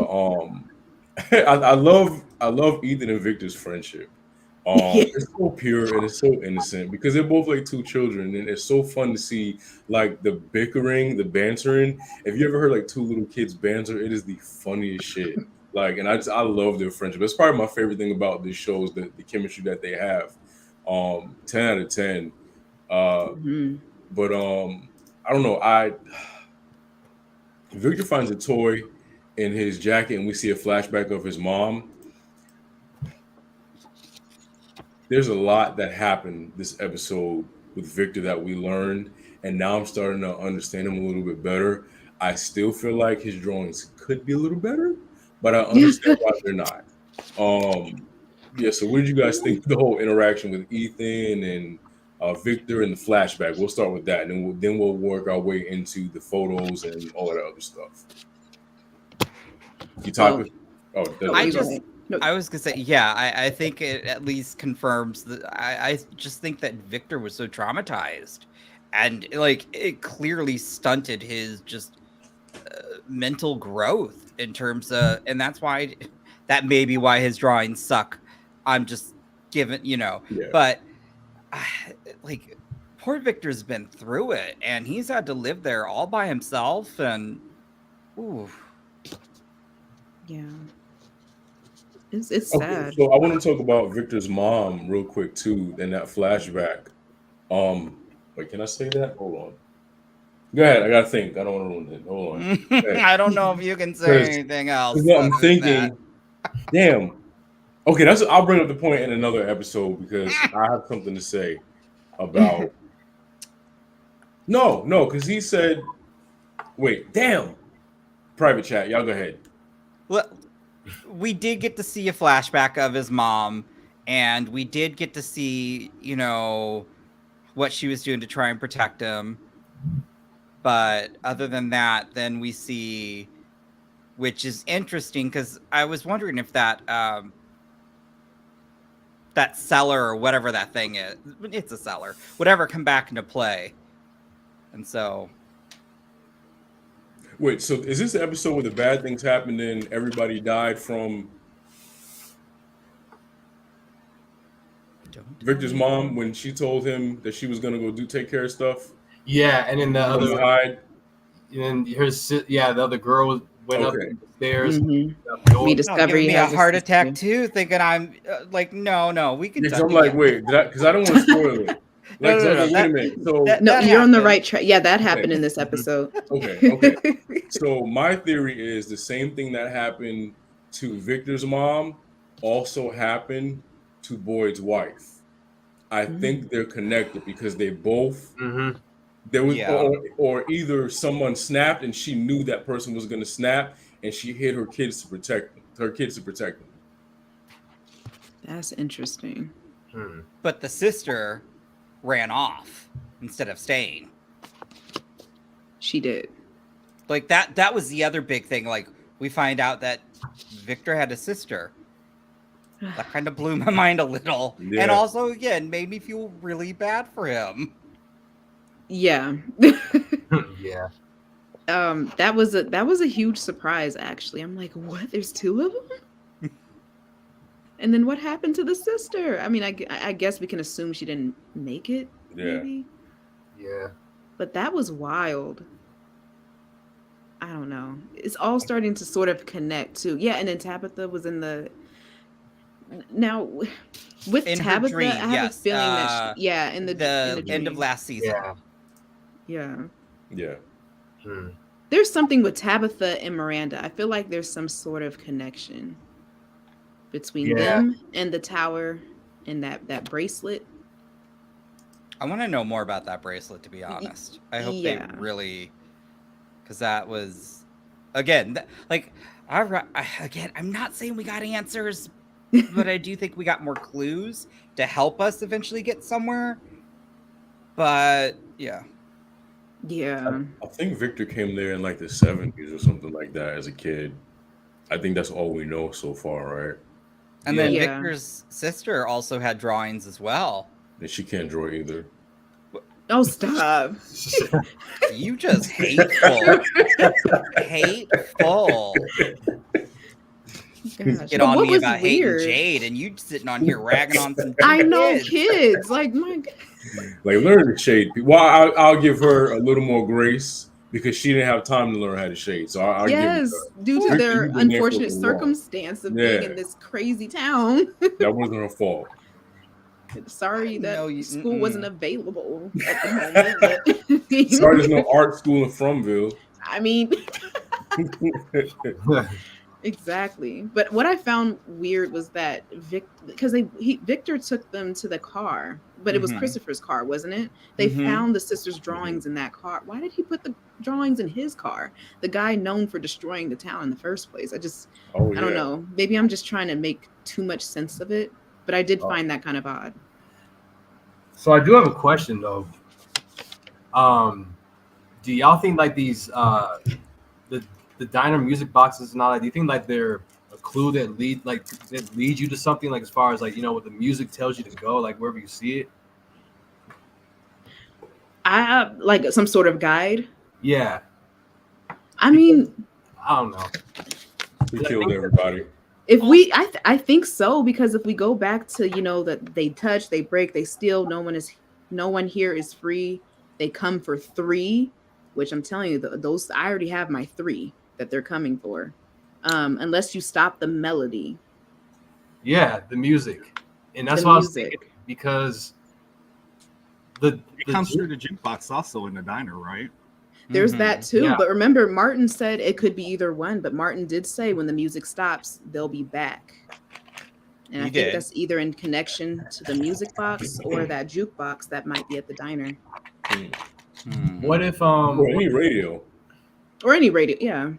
I love Ethan and Victor's friendship. It's so pure and it's so innocent because they're both like two children, and it's so fun to see like the bickering, the bantering. If you ever heard like two little kids banter, it is the funniest shit. Like, and I love their friendship. It's probably my favorite thing about this show is the chemistry that they have. 10 out of 10. But I don't know. Victor finds a toy in his jacket, and we see a flashback of his mom. There's a lot that happened this episode with Victor that we learned, and now I'm starting to understand him a little bit better. I still feel like his drawings could be a little better, but I understand why they're not. Yeah. So, what did you guys think of the whole interaction with Ethan and Victor and the flashback? We'll start with that, and then we'll work our way into the photos and all that other stuff. You talk.
I was gonna say, yeah, I think it at least confirms that I just think that Victor was so traumatized, and like it clearly stunted his just mental growth in terms of, and that's why that may be why his drawings suck. I'm just giving, but like poor Victor's been through it, and he's had to live there all by himself, and ooh.
Yeah. It's sad.
So I want to talk about Victor's mom real quick too, in that flashback. Wait, can I say that? Hold on. Go ahead. I gotta think. I don't want to ruin it. Hold on.
I don't know if you can say anything else.
No, I'm thinking. Damn. Okay, I'll bring up the point in another episode because I have something to say about. No, because he said. Wait, damn. Private chat. Y'all go ahead.
Well, we did get to see a flashback of his mom, and we did get to see, what she was doing to try and protect him. But other than that, then we see, which is interesting because I was wondering if that cellar or whatever that thing is, it's a cellar, whatever, come back into play. And so.
Wait, so is this the episode where the bad things happened and everybody died from Victor's mom when she told him that she was gonna go take care of stuff?
Yeah, and then the
From
other,
behind.
and the other girl went up
Okay.
the stairs.
Mhm.
Up the door.
Me
Oh,
Discovery
giving me a
has a
heart attack
sister.
too, thinking I'm like, no, we can.
Because I'm like, wait, because I don't want to spoil it. Like,
No.
wait a minute. So
No,
That
you're on the
happened.
right track. Yeah, that
Okay.
happened in this episode.
Okay. So my theory is the same thing that happened to Victor's mom also happened to Boyd's wife. I think they're connected because they both
Mhm.
there was
Yeah.
or either someone snapped and she knew that person was going to snap and she hid her kids to protect them.
That's interesting.
But the sister ran off instead of staying.
She did.
Like that was the other big thing. Like we find out that Victor had a sister. That kind of blew my mind a little.
Yeah.
And also, again, made me feel really bad for him.
Yeah.
Yeah.
That was a huge surprise, actually. I'm like, what? There's two of them? And then what happened to the sister? I mean, I guess we can assume she didn't make it,
Yeah.
maybe.
Yeah.
But that was wild. I don't know. It's all starting to sort of connect too. Yeah, and then Tabitha was in the. Now, with
In her
Tabitha,
dream,
I have
yes.
a feeling that in the
end of
dream.
last season.
Yeah.
Yeah.
Yeah.
There's something with Tabitha and Miranda. I feel like there's some sort of connection between them and the tower and that bracelet.
I want to know more about that bracelet, to be honest. I hope they really, because that was, again, I'm not saying we got answers, but I do think we got more clues to help us eventually get somewhere. But yeah.
I think Victor came there in like the 70s or something like that as a kid. I think that's all we know so far, right?
And then Victor's sister also had drawings as well.
And she can't draw either.
Oh, stop.
You just hateful. Hateful.
Gosh.
Get on me about hating Jade, and you sitting on here ragging on some
I know kids. Like, my God.
Like, learn to shade people. Well, I'll give her a little more grace because she didn't have time to learn how to shade. So I'll give her
due to their unfortunate circumstance of being in this crazy town.
That wasn't her fault.
Sorry that school wasn't available at the moment.
Sorry, there's no art school in Fromville.
I mean, exactly. But what I found weird was that Victor took them to the car, but it was Christopher's car, wasn't it? They found the sister's drawings in that car. Why did he put the drawings in his car? The guy known for destroying the town in the first place. I don't know. Maybe I'm just trying to make too much sense of it, but I did find that kind of odd.
So I do have a question though. Do y'all think like these the diner music boxes and all that, do you think like they're a clue that leads you to something, like as far as like, you know, what the music tells you to go, like wherever you see it?
I like some sort of guide.
Yeah.
I mean,
I don't know.
We killed everybody.
If I think so, because if we go back to, you know, that they touch, they break, they steal, no one here is free. They come for 3, which I'm telling you, those I already have my 3 that they're coming for. Unless you stop the melody.
Yeah, the music. And that's what I was thinking, because it
comes through the jukebox also in the diner, right?
There's that too. But remember, Martin said it could be either one, but Martin did say when the music stops, they'll be back. And I think that's either in connection to the music box or that jukebox that might be at the diner.
What if
or any radio?
Or any radio, yeah.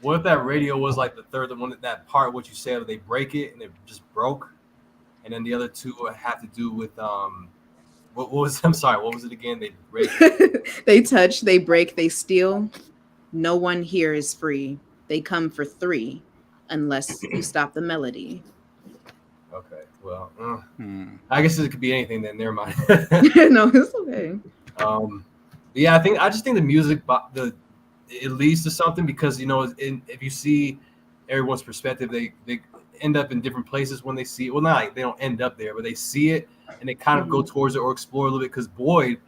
What if that radio was like the third one, that part what you said, they break it and it just broke, and then the other 2 have to do with what was it again? They break.
They touch, they break, they steal. No one here is free. They come for 3 unless you stop the melody.
Okay, well, I guess it could be anything then. Never mind.
No, it's okay.
Yeah, I just think the music, it leads to something, because, you know, if you see everyone's perspective, they end up in different places when they see it. Well, not like they don't end up there, but they see it and they kind of go towards it or explore a little bit, because Boyd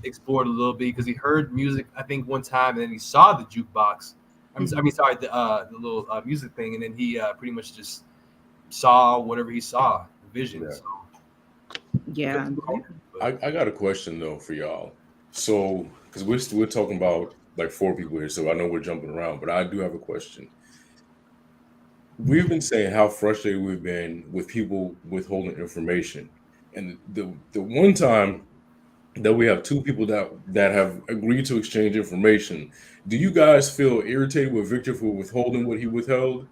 explored a little bit because he heard music, I think, one time, and then he saw the jukebox. The little music thing, and then he pretty much just saw whatever he saw, the vision.
Yeah.
So,
Yeah.
I got a question though for y'all. So, because we're talking about like 4 people here, so I know we're jumping around, but I do have a question. We've been saying how frustrated we've been with people withholding information, and the one time that we have 2 people that have agreed to exchange information, do you guys feel irritated with Victor for withholding what he withheld?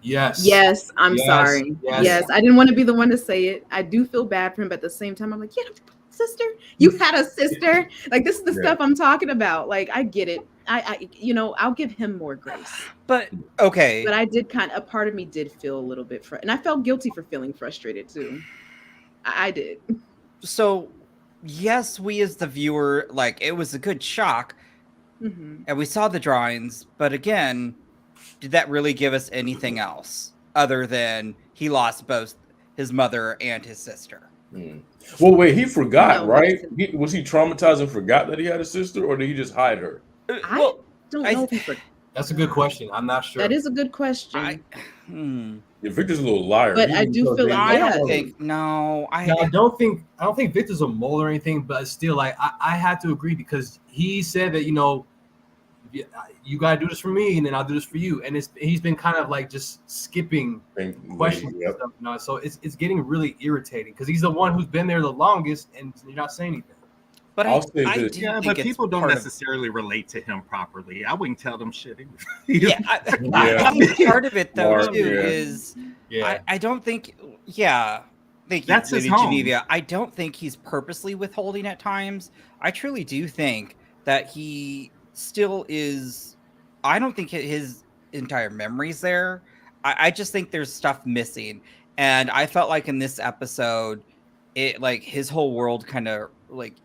yes.
Yes, I'm
Yes,
sorry.
yes.
Yes, I didn't want to be the one to say it. I do feel bad for him, but at the same time, I'm like, yeah, sister, you had a sister. Like, this is the stuff I'm talking about. Like, I get it. I'll give him more grace.
But okay.
But I did a part of me did feel a little bit and I felt guilty for feeling frustrated too. I did.
So, yes, we as the viewer, like, it was a good shock, and we saw the drawings, but again, did that really give us anything else other than he lost both his mother and his sister?
Well, wait, he forgot, right? Was he traumatized and forgot that he had a sister, or did he just hide her?
I don't know if he forgot.
That's a good question. I'm not sure.
That is a good question.
Yeah, Victor's a little liar.
But I do feel like
I don't think
Victor's a mole or anything, but still, like I had to agree because he said that you gotta do this for me, and then I'll do this for you, and he's been kind of like just skipping questions and stuff, so it's getting really irritating because he's the one who's been there the longest, and you're not saying anything.
But
but people don't necessarily relate to him properly. I wouldn't tell them shit.
I think part of it though is I don't think. Yeah, thank you,
that's
Lady
his home.
Geneva. I don't think he's purposely withholding at times. I truly do think that he still is. I don't think his entire memory's there. I just think there's stuff missing, and I felt like in this episode, it like his whole world kind of like.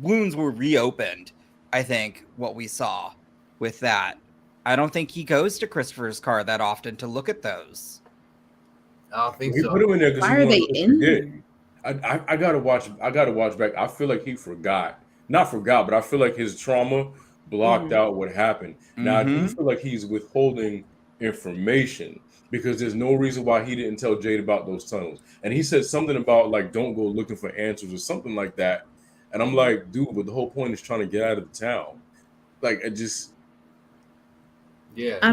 Wounds were reopened. I think what we saw with that. I don't think he goes to Christopher's car that often to look at those.
I don't think
so.
so.
Put him in there
Why are they in there?
I gotta watch back. I feel like he not forgot, but I feel like his trauma blocked out what happened. Now I do feel like he's withholding information because there's no reason why he didn't tell Jade about those tunnels. And he said something about like don't go looking for answers or something like that. And I'm like, dude, but the whole point is trying to get out of the town. Like, I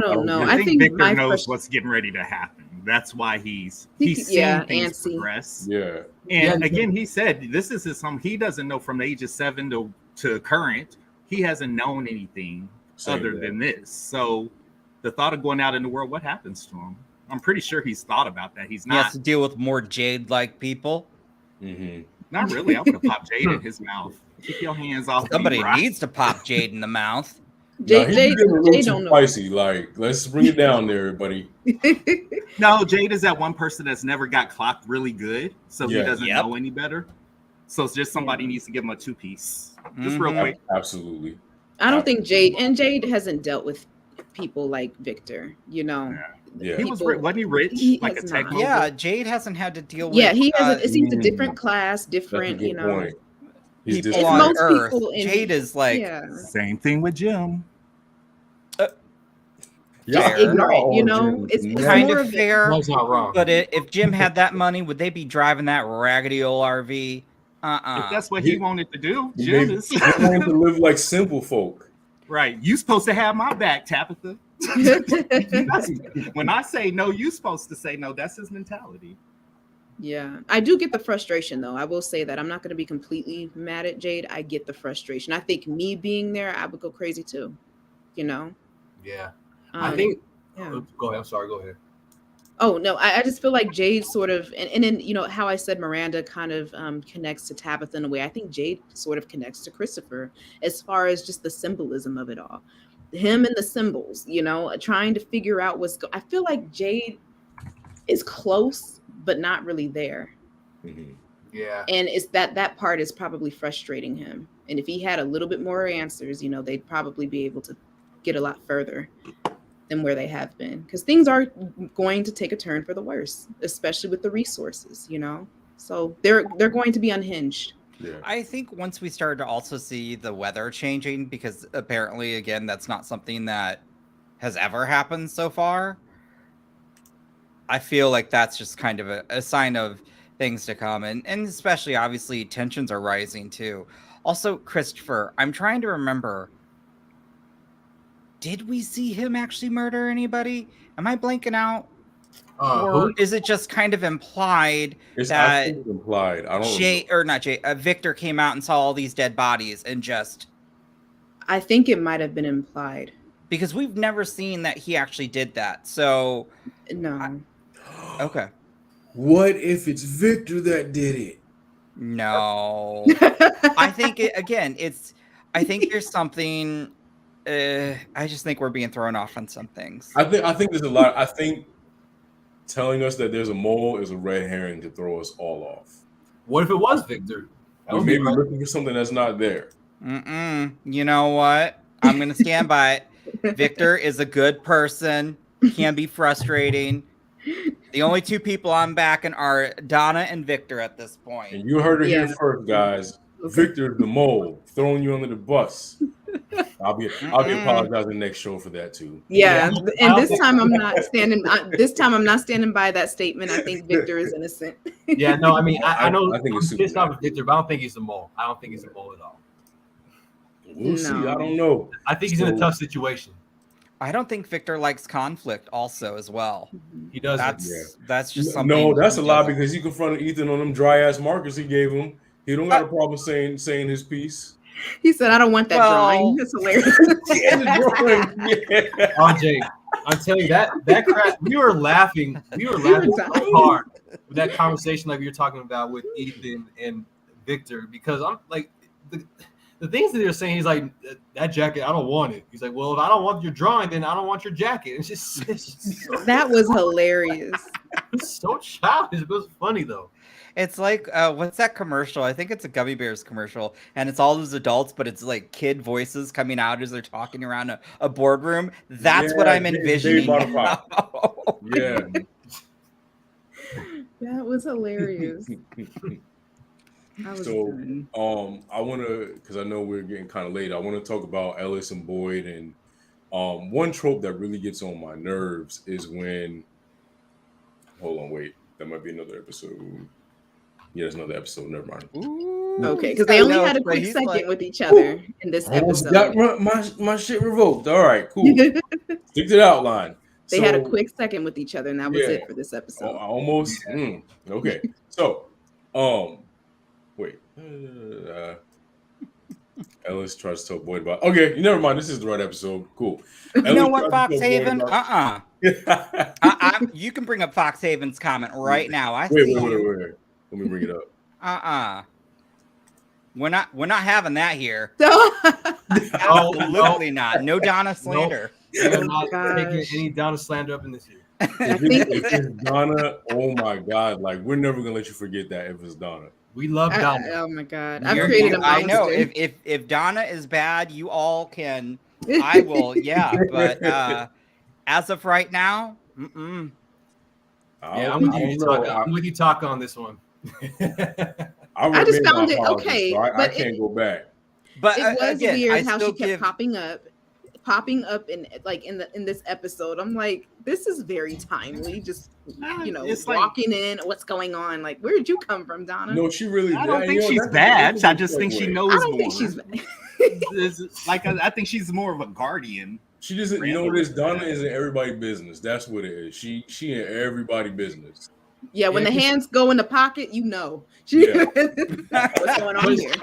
don't know.
I think Victor knows what's getting ready to happen. That's why he's seeing things progress.
Yeah.
And again, he said this is his home. He doesn't know from the age of 7 to current. He hasn't known anything other than this. So the thought of going out in the world, what happens to him? I'm pretty sure he's thought about that. He
has to deal with more Jade-like people.
Not really. I would have popped Jade in his mouth. Keep your hands off.
Somebody needs to pop Jade in the mouth.
Jade don't know.
Spicy. Like, let's bring it down there, everybody.
No, Jade is that one person that's never got clocked really good, so he doesn't know any better. So it's just somebody needs to give him a 2-piece, just real quick.
Absolutely.
I don't think Jade hasn't dealt with people like Victor.
Yeah.
He wasn't he rich? Like a tech mogul?
Yeah, Jade hasn't had to deal with.
Yeah, he hasn't. It seems a different class, different.
Point.
People on Earth. Jade is like
same thing with Jim.
Just ignorant, it's
kind of fair.
That's not wrong.
But if Jim had that money, would they be driving that raggedy old RV?
If that's what he wanted to do, Jim is.
He wanted to live like simple folk.
Right. You supposed to have my back, Tabitha. When I say no, you supposed to say no. That's his mentality.
Yeah, I do get the frustration though. I will say that I'm not going to be completely mad at Jade. I get the frustration. I think me being there, I would go crazy too.
Yeah. I think.
Yeah.
Go ahead. I'm sorry. Go ahead.
Oh no, I just feel like Jade sort of, and then how I said Miranda kind of connects to Tabitha in a way. I think Jade sort of connects to Christopher as far as just the symbolism of it all. Him and the symbols, trying to figure out I feel like Jade is close, but not really there.
Yeah.
And it's that part is probably frustrating him. And if he had a little bit more answers, they'd probably be able to get a lot further than where they have been. Because things are going to take a turn for the worse, especially with the resources, So they're going to be unhinged.
Yeah.
I think once we started to also see the weather changing, because apparently, again, that's not something that has ever happened so far. I feel like that's just kind of a sign of things to come. And especially, obviously, tensions are rising too. Also, Christopher, I'm trying to remember, did we see him actually murder anybody? Am I blanking out? Or is it just kind of implied
I
that
think it's implied. I don't
Victor came out and saw all these dead bodies and just...
I think it might have been implied.
Because we've never seen that he actually did that. So...
No.
Okay.
What if it's Victor that did it?
No. I think, I think there's something... I just think we're being thrown off on some things.
I think there's a lot. I think telling us that there's a mole is a red herring to throw us all off.
What if it was Victor?
We may be looking for something that's not there.
You know what? I'm going to stand by it. Victor is a good person. Can be frustrating. The only two people I'm backing are Donna and Victor at this point.
And you heard it here first, guys. Victor the mole throwing you under the bus. I'll be apologizing next show for that too.
Yeah, and this time I'm not standing. This time I'm not standing by that statement. I think Victor is innocent.
Yeah, no, I mean I know
I think it's
pissed off with Victor, but I don't think he's a mole. I don't think he's a mole at all.
We'll see. I don't know.
I think he's in a tough situation.
I don't think Victor likes conflict also as well.
He does.
That's just something.
No, that's a lie because he confronted Ethan on them dry ass markers he gave him. He don't got a problem saying his piece.
He said, "I don't want that drawing." That's hilarious.
RJ, I'm telling you that crap. We were laughing so hard with that conversation like we were talking about with Ethan and Victor because I'm like the things that they're saying. He's like, that jacket, I don't want it. He's like, well, if I don't want your drawing, then I don't want your jacket. It's just
that was hilarious.
It's so childish. It was funny though.
It's like, what's that commercial? I think it's a Gummy Bears commercial, and it's all those adults, but it's like kid voices coming out as they're talking around a boardroom. That's what I'm envisioning.
Yeah.
That was hilarious.
So, I want to, because I know we're getting kind of late, I want to talk about Ellis and Boyd. And one trope that really gets on my nerves is when, hold on, wait, that might be another episode. Yeah, there's another episode. Never mind.
Ooh, okay, because they only had a quick second with each other in this episode.
Got my shit revoked. All right, cool. Stick to the outline.
They had a quick second with each other, and that was it for this episode.
Almost. Okay. So, wait. Ellis tries to tell Boyd about. Okay, never mind. This is the right episode. Cool.
You know what, Foxhaven? You can bring up Foxhaven's comment right now.
Wait. Let me bring it up.
We're not having that here.
Oh,
Absolutely not. No Donna slander.
We're not taking any Donna slander up in this year.
If it's Donna, oh my God! Like we're never gonna let you forget that if it's Donna.
We love Donna.
Oh my God! I've created a monster.
I know. If Donna is bad, you all can. I will. Yeah, but as of right now,
I'm with you, Taka, on this one.
I just found it okay,
so
but
I can't go back.
But it was weird how she kept popping up in this episode. I'm like, this is very timely. Just walking in, what's going on? Like, where did you come from, Donna?
No, she really.
I don't think she's bad. I just think she knows more.
I don't think she's bad.
I think she's more of a guardian.
She doesn't. You know what it is? Donna is in everybody's business. That's what it is. She in everybody's business.
Yeah, when the hands go in the pocket, you know. What's going on here?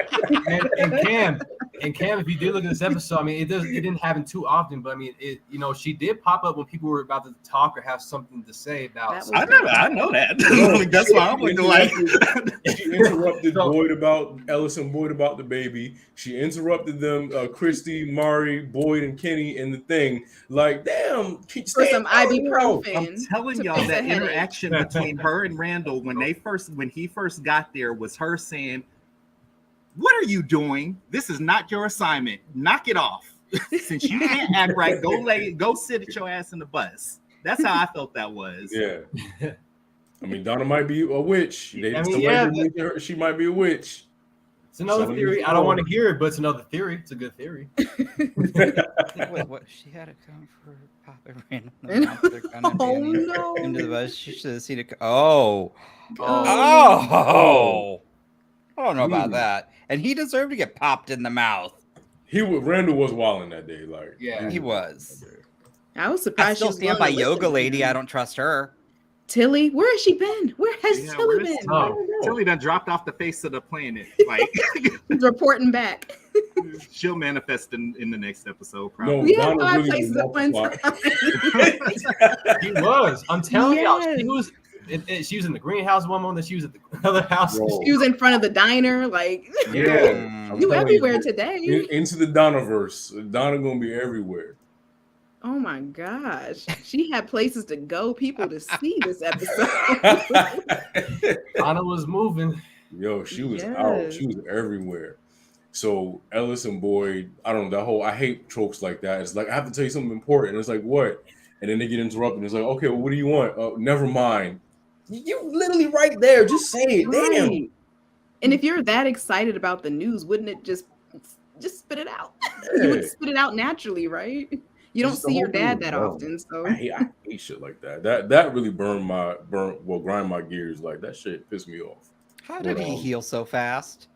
And Cam, if you did look at this episode, I mean, it didn't happen too often, but I mean, she did pop up when people were about to talk or have something to say about.
I know that. That's why I'm like.
She interrupted Ellis and Boyd about the baby. She interrupted them, Christy, Mari, Boyd, and Kenny in the thing. Like, damn,
for some ibuprofen.
I'm telling y'all that interaction between her and Randall when he first got there was her saying, "What are you doing? This is not your assignment. Knock it off. Since you can't act right, go sit at your ass in the bus." That's how I felt that was.
Yeah. I mean, Donna might be a witch. She might be a witch.
It's another
Some of
theory.
these
I don't want to
folks-
hear it, but it's another theory. It's a good theory.
Wait, what? She had it come for Papa Randall. And now they're gonna
Oh
ban him
no.
into the bus. She should have seen it. Oh.
Oh.
Oh. I don't know about
Hmm.
that. And he deserved to get popped in the mouth.
Randall was wilding that day. Like
Yeah.
He was.
I was
I
surprised.
still
she was
stand
willing
by
to listen
Yoga
to
Lady.
him.
I don't trust her.
Tilly, where has she been? Where has
Yeah,
Tilly
where's
been?
Tilly?
I don't know.
Tilly done dropped off the face of the planet. Like
She's reporting back.
she'll manifest in the next episode.
No,
Probably.
We had
Donna
5
really
places at one
multiplied.
time.
He was. I'm telling y'all, she
Yes.
was. She was in the greenhouse one moment. She was at the other house.
Bro.
She was in front of the diner, like
Yeah,
Mm.
I'm
you
telling
everywhere today.
Into the Donnaverse. Donna gonna be everywhere.
Oh my gosh. She had places to go, people to see this episode.
Anna was moving.
Yo, she was out.
Yes.
She was everywhere. So Ellis and Boyd, I don't know, that whole I hate tropes like that. It's like I have to tell you something important. It's like what? And then they get interrupted. It's like, okay, well, what do you want? Never mind. You literally right there. Just say it. Damn.
Right. And if you're that excited about the news, wouldn't it just spit it out? You would
Yeah.
spit it out naturally, right? You don't
Just the
see your
whole thing
dad
was
that
dumb.
often, so
I hate shit like that. That really grind my gears. Like that shit pissed me off.
How did he heal so fast?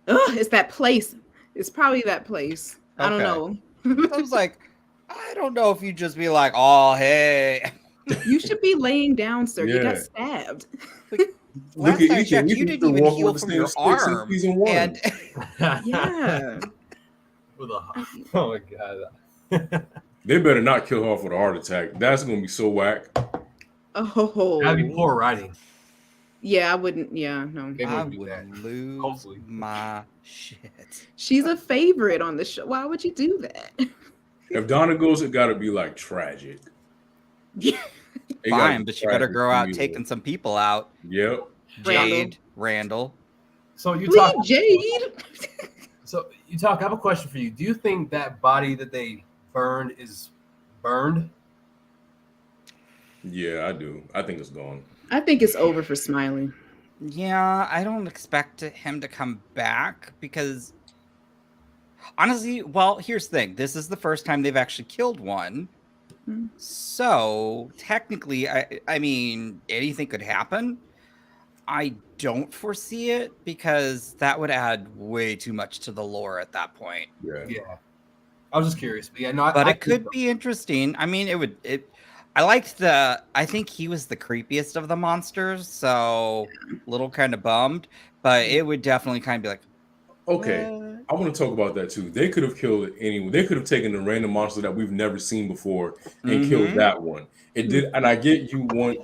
ugh, it's that place. It's probably that place. I don't
Okay.
know.
I was like, I don't know if you just be like, oh, hey.
You should be laying down, sir. You got
Yeah.
stabbed.
Last
at
time I
Ethan.
checked, you
Ethan
didn't
still
even
walking
heal
with the
from
same
your
stick since
arm.
season 1.
And
Yeah.
With a, oh my god.
They better not kill her off with a heart attack. That's gonna be so whack.
Oh.
That'd be poor writing.
Yeah, I wouldn't. Yeah, no.
They
I
wouldn't do that.
would lose
Hopefully.
my shit.
She's a favorite on the show. Why would you do that?
If Donna goes, it gotta be like tragic.
Yeah.
It gotta
Fine,
be
but you better
tragic
grow
for
out
me,
taking
though.
some people out.
Yep.
Jade, Randall.
So you
Please,
talk.
Jade.
So you talk. I have a question for you. Do you think that body that they burned is burned?
Yeah, I do. I think it's gone.
I think it's over for Smiley.
Yeah, I don't expect him to come back because honestly, well, here's the thing. This is the first time they've actually killed one.
Hmm.
So technically, I mean, anything could happen. I don't foresee it because that would add way too much to the lore at that point.
Yeah.
Yeah. I was just curious, but yeah, no.
But
I
it could be interesting. I mean, I think he was the creepiest of the monsters, so a little kind of bummed, but it would definitely kind of be like,
Okay.
what?
I want to talk about that too. They could have killed anyone. They could have taken a random monster that we've never seen before and killed
Mhm.
that one. It did, and I get you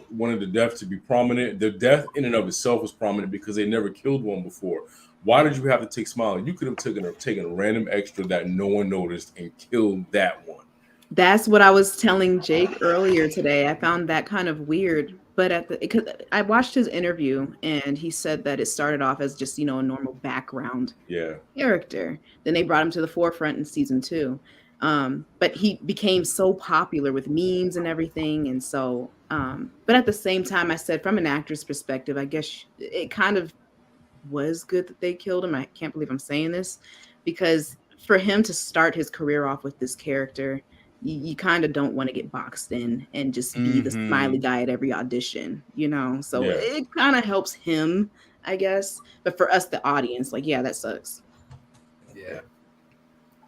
wanted the death to be prominent. The death in and of itself was prominent because they never killed one before. Why did you have to take Smiley? You could have taken a random extra that no one noticed and killed that one.
That's what I was telling Jake earlier today. I found that kind of weird, but because I watched his interview and he said that it started off as just a normal background
Yeah.
character. Then they brought him to the forefront in season 2. But he became so popular with memes and everything, and so. But at the same time, I said from an actor's perspective, I guess it kind of was good that they killed him. I can't believe I'm saying this, because for him to start his career off with this character, you kind of don't want to get boxed in and just be the smiley guy at every audition, So
Yeah.
it kind of helps him, I guess. But for us, the audience, that sucks.
Yeah.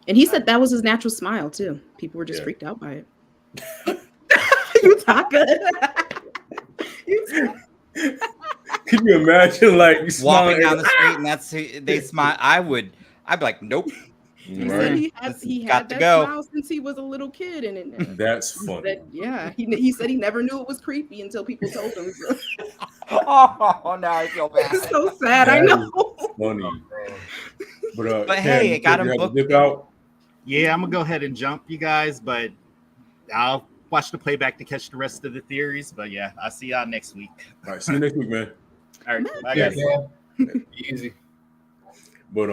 And he said that was his natural smile too. People were just
Yeah.
freaked out by it. You Taka.
Can you imagine like you
Walking
smiling
down the street and that's who they smile. I'd be like, nope.
He
Right?
said he
Got
had
to
that
go.
smile since he was a little kid, and
That's
he
funny.
said, yeah, he said he never knew it was creepy until people told him. So.
Oh, now I feel bad.
It's so sad. I
That
know.
is funny. But
But
Cam,
hey,
you
it got
said you
him
had to
booked.
dip out.
Yeah, I'm gonna go ahead and jump you guys, but I'll watch the playback to catch the rest of the theories. But yeah, I'll see y'all next week.
All right, see you next week, man.
All right, bye
Yeah,
guys.
man. Easy.
But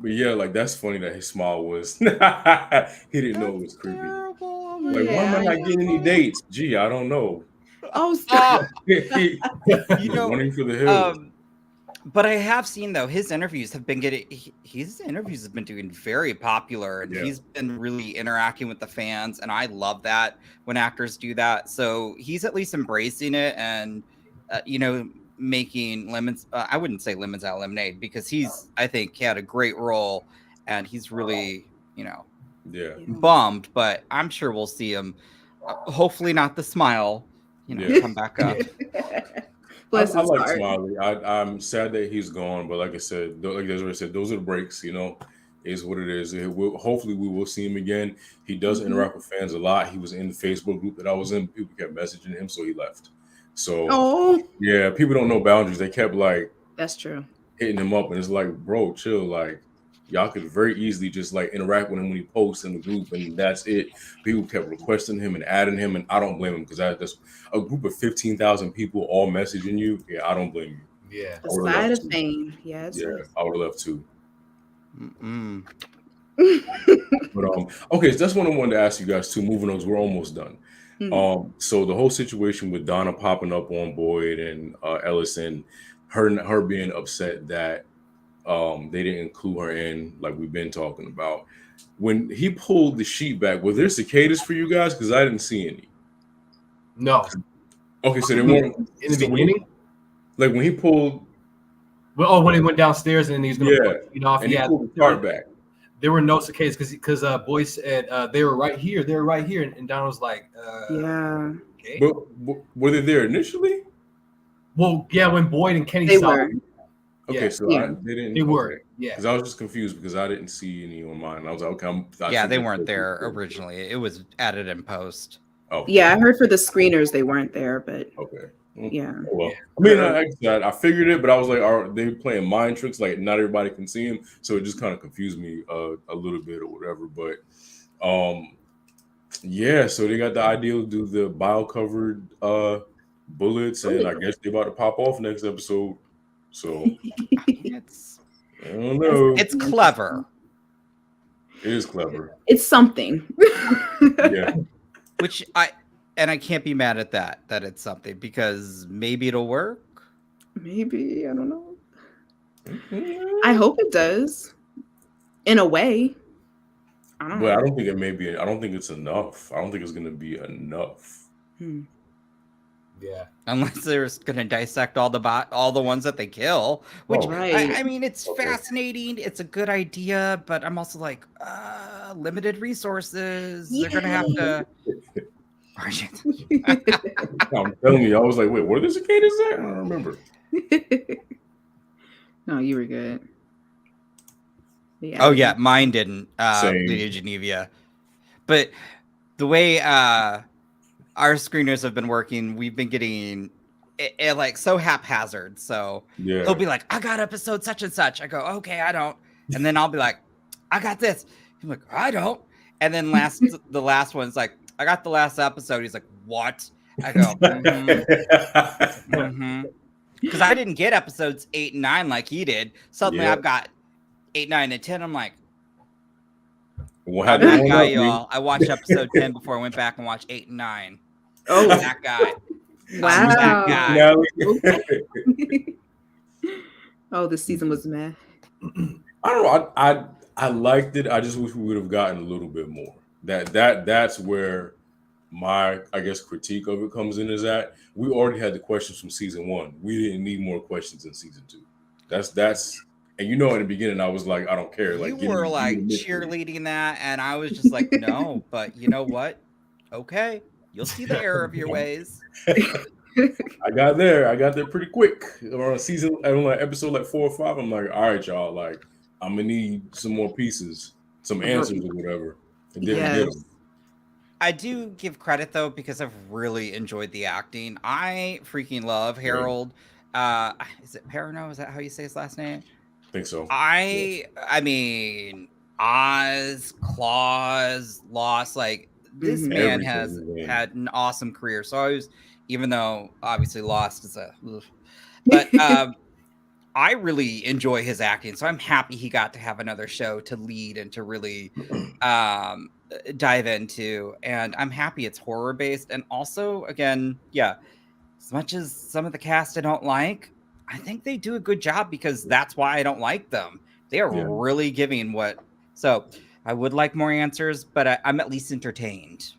yeah, like that's funny that his smile was. He didn't know it was creepy.
Terrible.
Like, why am I
Yeah,
not getting any dates? Gee, I don't know.
Oh, stop.
You know,
Running for the hills.
But I have seen though his interviews have been doing very popular, and he's been really interacting with the fans, and I love that when actors do that. So he's at least embracing it, and making lemons. I wouldn't say lemons out of lemonade, because I think he had a great role, and he's really bummed. But I'm sure we'll see him. Hopefully not the smile. Come back up.
I like Smiley. I'm sad that he's gone, but like I said, like Desiree said, those are the breaks. Is what it is. Hopefully, we will see him again. He does interact with fans a lot. He was in the Facebook group that I was in. People kept messaging him, so he left. So yeah, people don't know boundaries. They kept
that's true,
hitting him up, and it's like, bro, chill. Like, y'all could very easily just interact with him when he posts in the group, and that's it. People kept requesting him and adding him, and I don't blame him, because that's a group of 15,000 people all messaging you. Yeah, I don't blame you.
Yeah,
the side of fame. Yeah,
I would have loved to. But okay, so that's what I wanted to ask you guys too. Moving on, 'cause we're almost done. So the whole situation with Donna popping up on Boyd and Ellison, her being upset that they didn't include her in, like we've been talking about. When he pulled the sheet back, were there cicadas for you guys? Because I didn't see any.
No.
Okay, so they weren't
in the beginning.
Like when he pulled.
Well, when he went downstairs and he's going to off,
and he pulled the cart back.
There were no cicadas because Boyd said they were right here. They were right here, and Donna was like,
yeah.
Okay. But were they there initially?
Well, yeah, when Boyd and Kenny saw them.
Okay, so they didn't.
They were, yeah.
Because I was just confused because I didn't see any on mine. I was like, okay,
they weren't there originally. It was added in post.
Oh,
yeah, I heard for the screeners they weren't there, but
okay.
Yeah.
Well, I mean, I figured it, but I was like, are they playing mind tricks? Like, not everybody can see him, so it just kind of confused me a little bit or whatever. But, yeah. So they got the idea to do the bio-covered bullets, and I guess they about to pop off next episode. So I don't know.
It's clever.
It is clever.
It's something.
Yeah.
Which I can't be mad at that it's something, because maybe it'll work.
Maybe, I don't know. I hope it does. In a way. I don't know.
I don't think it may be. I don't think it's enough. I don't think it's going to be enough.
Yeah.
Unless they're going to dissect all the ones that they kill, which
right.
I mean, it's fascinating. It's a good idea, but I'm also like, limited resources. Yeah. They're going to have to.
I'm telling you, I was like, wait, what are the cicadas there? I don't remember.
No, you were good. Yeah. Mine didn't. Lydia Geneva. But the way our screeners have been working, we've been getting it like so haphazard. So he'll be like, I got episode such and such. I go, okay, I don't. And then I'll be like, I got this. He's like, I don't. And then the last one's like, I got the last episode. He's like, what? I go, because I didn't get episodes 8 and 9 like he did. Suddenly I've got 8, 9, and 10. I'm like, that guy, y'all. I watched episode 10 before I went back and watched 8 and 9. Oh, that guy.
Wow.
That guy.
Oh, this season was meh.
I don't know. I liked it. I just wish we would have gotten a little bit more. That's where my, I guess, critique of it comes in, is that we already had the questions from season 1. We didn't need more questions in season 2. That's and in the beginning I was like, I don't care. Like,
you were like cheerleading that, and I was just like, no, but you know what? Okay, you'll see the error of your ways.
I got there pretty quick. On episode 4 or 5, I'm like, all right, y'all, like, I'm gonna need some more pieces, some answers or whatever. And then we get them.
I do give credit though, because I've really enjoyed the acting. I freaking love Harold. Is it Perrineau? Is that how you say his last name?
I think so.
I mean, Oz, Claus, Lost, like this man has had an awesome career. So even though obviously Lost is but I really enjoy his acting. So I'm happy he got to have another show to lead and to really dive into. And I'm happy it's horror based. And also, again, as much as some of the cast I don't like, I think they do a good job because that's why I don't like them. They are
Yeah.
really giving what. So I would like more answers, but I'm at least entertained.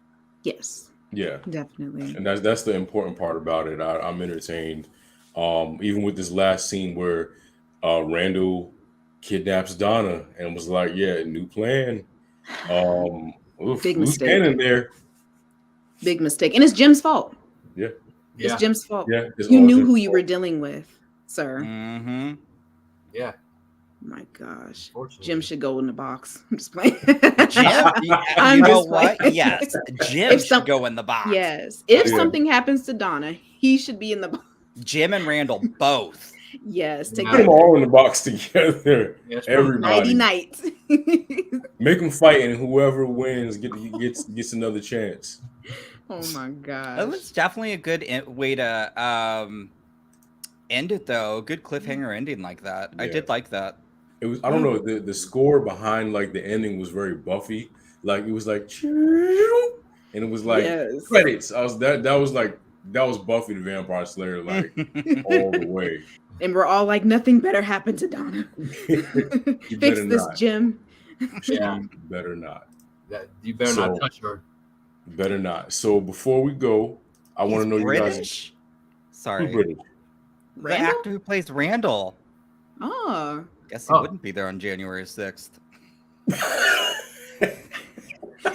Yes,
Yeah.
definitely.
And that's the important part about it. I'm entertained. Even with this last scene where Randall kidnaps Donna and was like, "Yeah, new plan."
Big
Loose
mistake.
cannon there.
Big mistake. And it's Jim's fault.
Yeah,
It's
Yeah.
Jim's fault.
yeah. It's
You
all
knew
Jim's
who you were
fault.
dealing with, sir.
Mm-hmm.
Yeah.
My gosh.
Fortunately.
Jim should go in the box. I'm just playing.
Jim,
I'm
you know
just
what?
playing.
Yes, Jim
If
should
some-
go in the box.
Yes. If
Yeah.
something happens to Donna, he should be in the box.
Jim and Randall both.
Yes. Take
Put them all in the box together.
Yeah, it's true.
Everybody.
nighty night.
Make them fight, and whoever wins gets another chance.
Oh my
That
gosh.
was definitely a good way to end it, though. Good cliffhanger ending like that. I
Yeah.
did like that.
It was, I don't know, the score behind like the ending was very Buffy. Like it was like, and it was like
Yes.
credits. That was Buffy the Vampire Slayer, like all the way.
And we're all like, nothing better happened to Donna.
You
Fix
better
this,
not.
Jim.
Yeah.
You better not.
You better
So-
not touch her.
Better not. So before we go, I want to know you guys.
British.
Who's
Sorry,
British?
the
Randall?
actor who plays Randall.
Oh.
Guess he
Oh.
wouldn't be there on January 6th.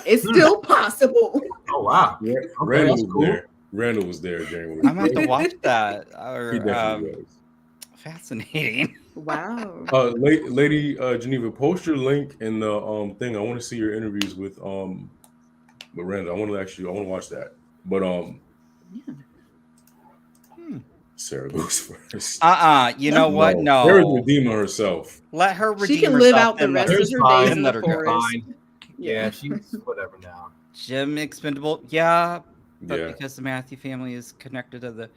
It's still possible.
Oh wow.
Yeah,
Okay,
Randall
that's
was
cool.
there. Randall was there January.
I'm gonna have to watch that.
He
Or,
definitely was.
fascinating.
Wow.
Lady Geneva, post your link in the thing. I want to see your interviews with Randall. I want to watch that. But
Yeah.
Sarah goes first.
You know what? No.
Sarah's redeeming herself.
Let her redeem
She can
herself
live out the
and let
rest
her-
of her days
fine.
in
Let
the
her go.
forest.
Fine. Yeah, she's whatever now.
Jim Expendable. Yeah, but
Yeah.
because the Matthew family is connected to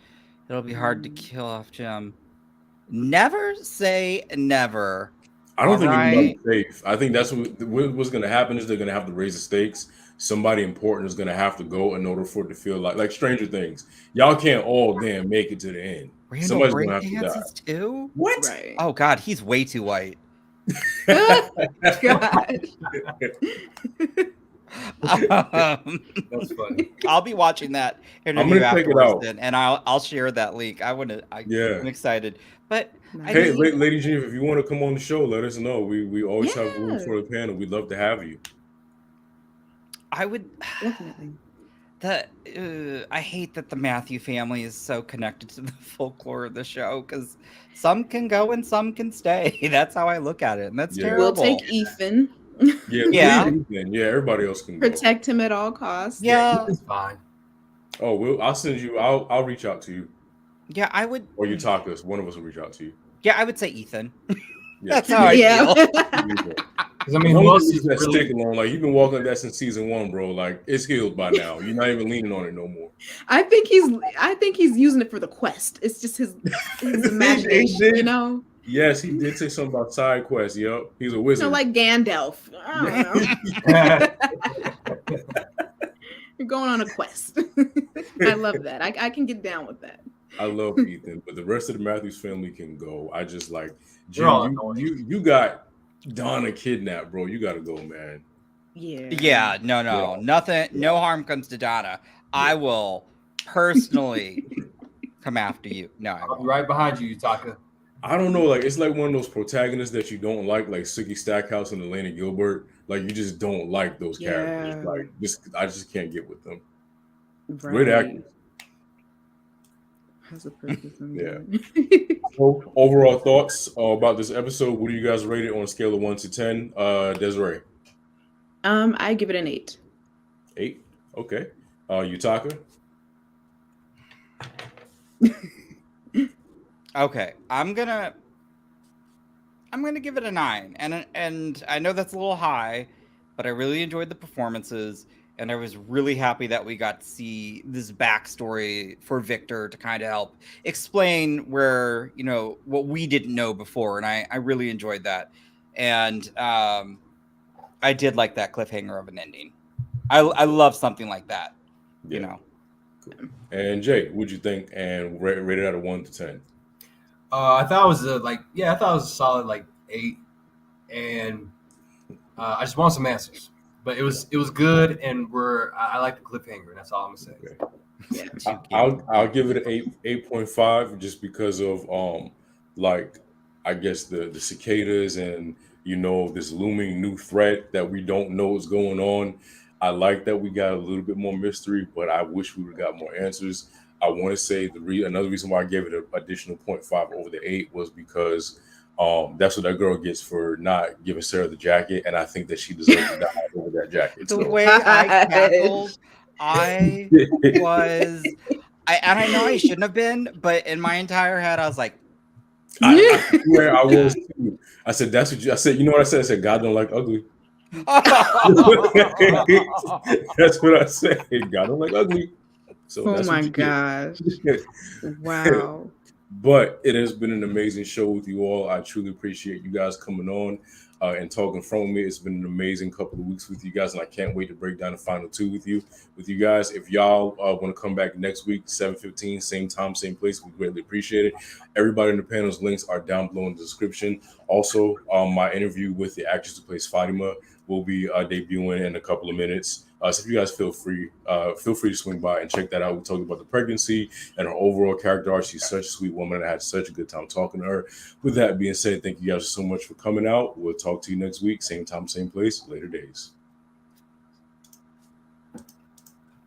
it'll be hard to kill off Jim. Never say never.
I don't think
Alright.
anybody's safe. I think that's what's going to happen is they're going to have to raise the stakes. Somebody important is going to have to go in order for it to feel like Stranger Things. Y'all can't all damn make it to the end.
Randall
Somebody's
break
gonna have to die.
dances too.
What?
Right.
Oh God, he's way too white.
God.
That's funny.
I'll be watching that interview
gonna check it
afterwards,
out.
then, and I'll share that link.
Yeah.
I'm excited. But I
Hey,
mean,
Lady Geneva, if you want to come on the show, let us know. We always have room
Yeah.
for the panel. We'd love to have you.
I would.
Definitely.
I hate that the Matthew family is so connected to the folklore of the show because some can go and some can stay. That's how I look at it, and that's
Yeah.
terrible.
We'll take Ethan.
Yeah,
Yeah.
leave Ethan. Yeah, everybody else can go.
Protect him at all costs.
Yeah,
It's fine.
Oh, I'll send you. I'll reach out to you,
yeah, I would.
or you talk to us. One of us will reach out to you.
Yeah, I would say Ethan.
Yeah.
That's how I
Yeah.
feel.
Because I mean, who else is
that
really?
stick along? Like you've been walking like that since season 1, bro. Like it's healed by now. You're not even leaning on it no more.
I think he's using it for the quest. It's just his imagination,
did.
you know?
Yes, he did say something about side quests. Yep, he's a
You
wizard.
know, like Gandalf. I don't know. You're going on a quest. I love that. I can get down with that.
I love Ethan, but the rest of the Matthews family can go. I just like
They're all
Jim.
annoying.
You got Donna kidnapped, bro. You got to go, man.
Yeah.
Yeah, no,
Yeah.
nothing. No harm comes to Donna. I will personally come after you. No, I
I'll be
won't.
right behind you, Utaka.
I don't know. Like it's like one of those protagonists that you don't like Sookie Stackhouse and Elena Gilbert. Like you just don't like those characters.
Yeah.
Like I just can't get with them.
Right.
Great actors.
Has a purpose in
Yeah.
there.
So, overall thoughts about this episode? What do you guys rate it on a scale of 1 to 10? Desiree,
I give it an 8.
8. Okay. Utaka,
Okay, I'm gonna give it a 9, and I know that's a little high, but I really enjoyed the performances, and I was really happy that we got to see this backstory for Victor to kind of help explain where what we didn't know before, and I really enjoyed that, and I did like that cliffhanger of an ending. I love something like that,
And Jake, what'd you think? And rate it out of 1 to 10.
I thought it was I thought it was a solid like 8, and I just want some answers. But it was good, and I like the cliffhanger. And that's all I'm gonna say.
Okay.
Yeah.
I'll give it an 8.5 just because of like I guess the cicadas and this looming new threat that we don't know is going on. I like that we got a little bit more mystery, but I wish we would have got more answers. I want to say another reason why I gave it an additional 0.5 over the 8 was because that's what that girl gets for not giving Sarah the jacket, and I think that she deserves to die over that jacket.
The
So.
way I cackled, I know I shouldn't have been, but in my entire head, I was like,
I swear I was too. I said, that's what I said. You know what I said? I said, God don't like ugly. That's what I said. God don't like ugly. So
Oh
that's
my
what you
gosh.
get.
Wow.
But it has been an amazing show with you all. I truly appreciate you guys coming on and talking from me. It's been an amazing couple of weeks with you guys, and I can't wait to break down the final 2 with you guys. If y'all want to come back next week, 7:15, same time, same place, we greatly appreciate it. Everybody in the panel's links are down below in the description. Also, my interview with the actress who plays Fatima will be debuting in a couple of minutes. So if you guys feel free to swing by and check that out. We talked about the pregnancy and her overall character arc. She's such a sweet woman, and I had such a good time talking to her. With that being said, thank you guys so much for coming out. We'll talk to you next week, same time, same place, later days.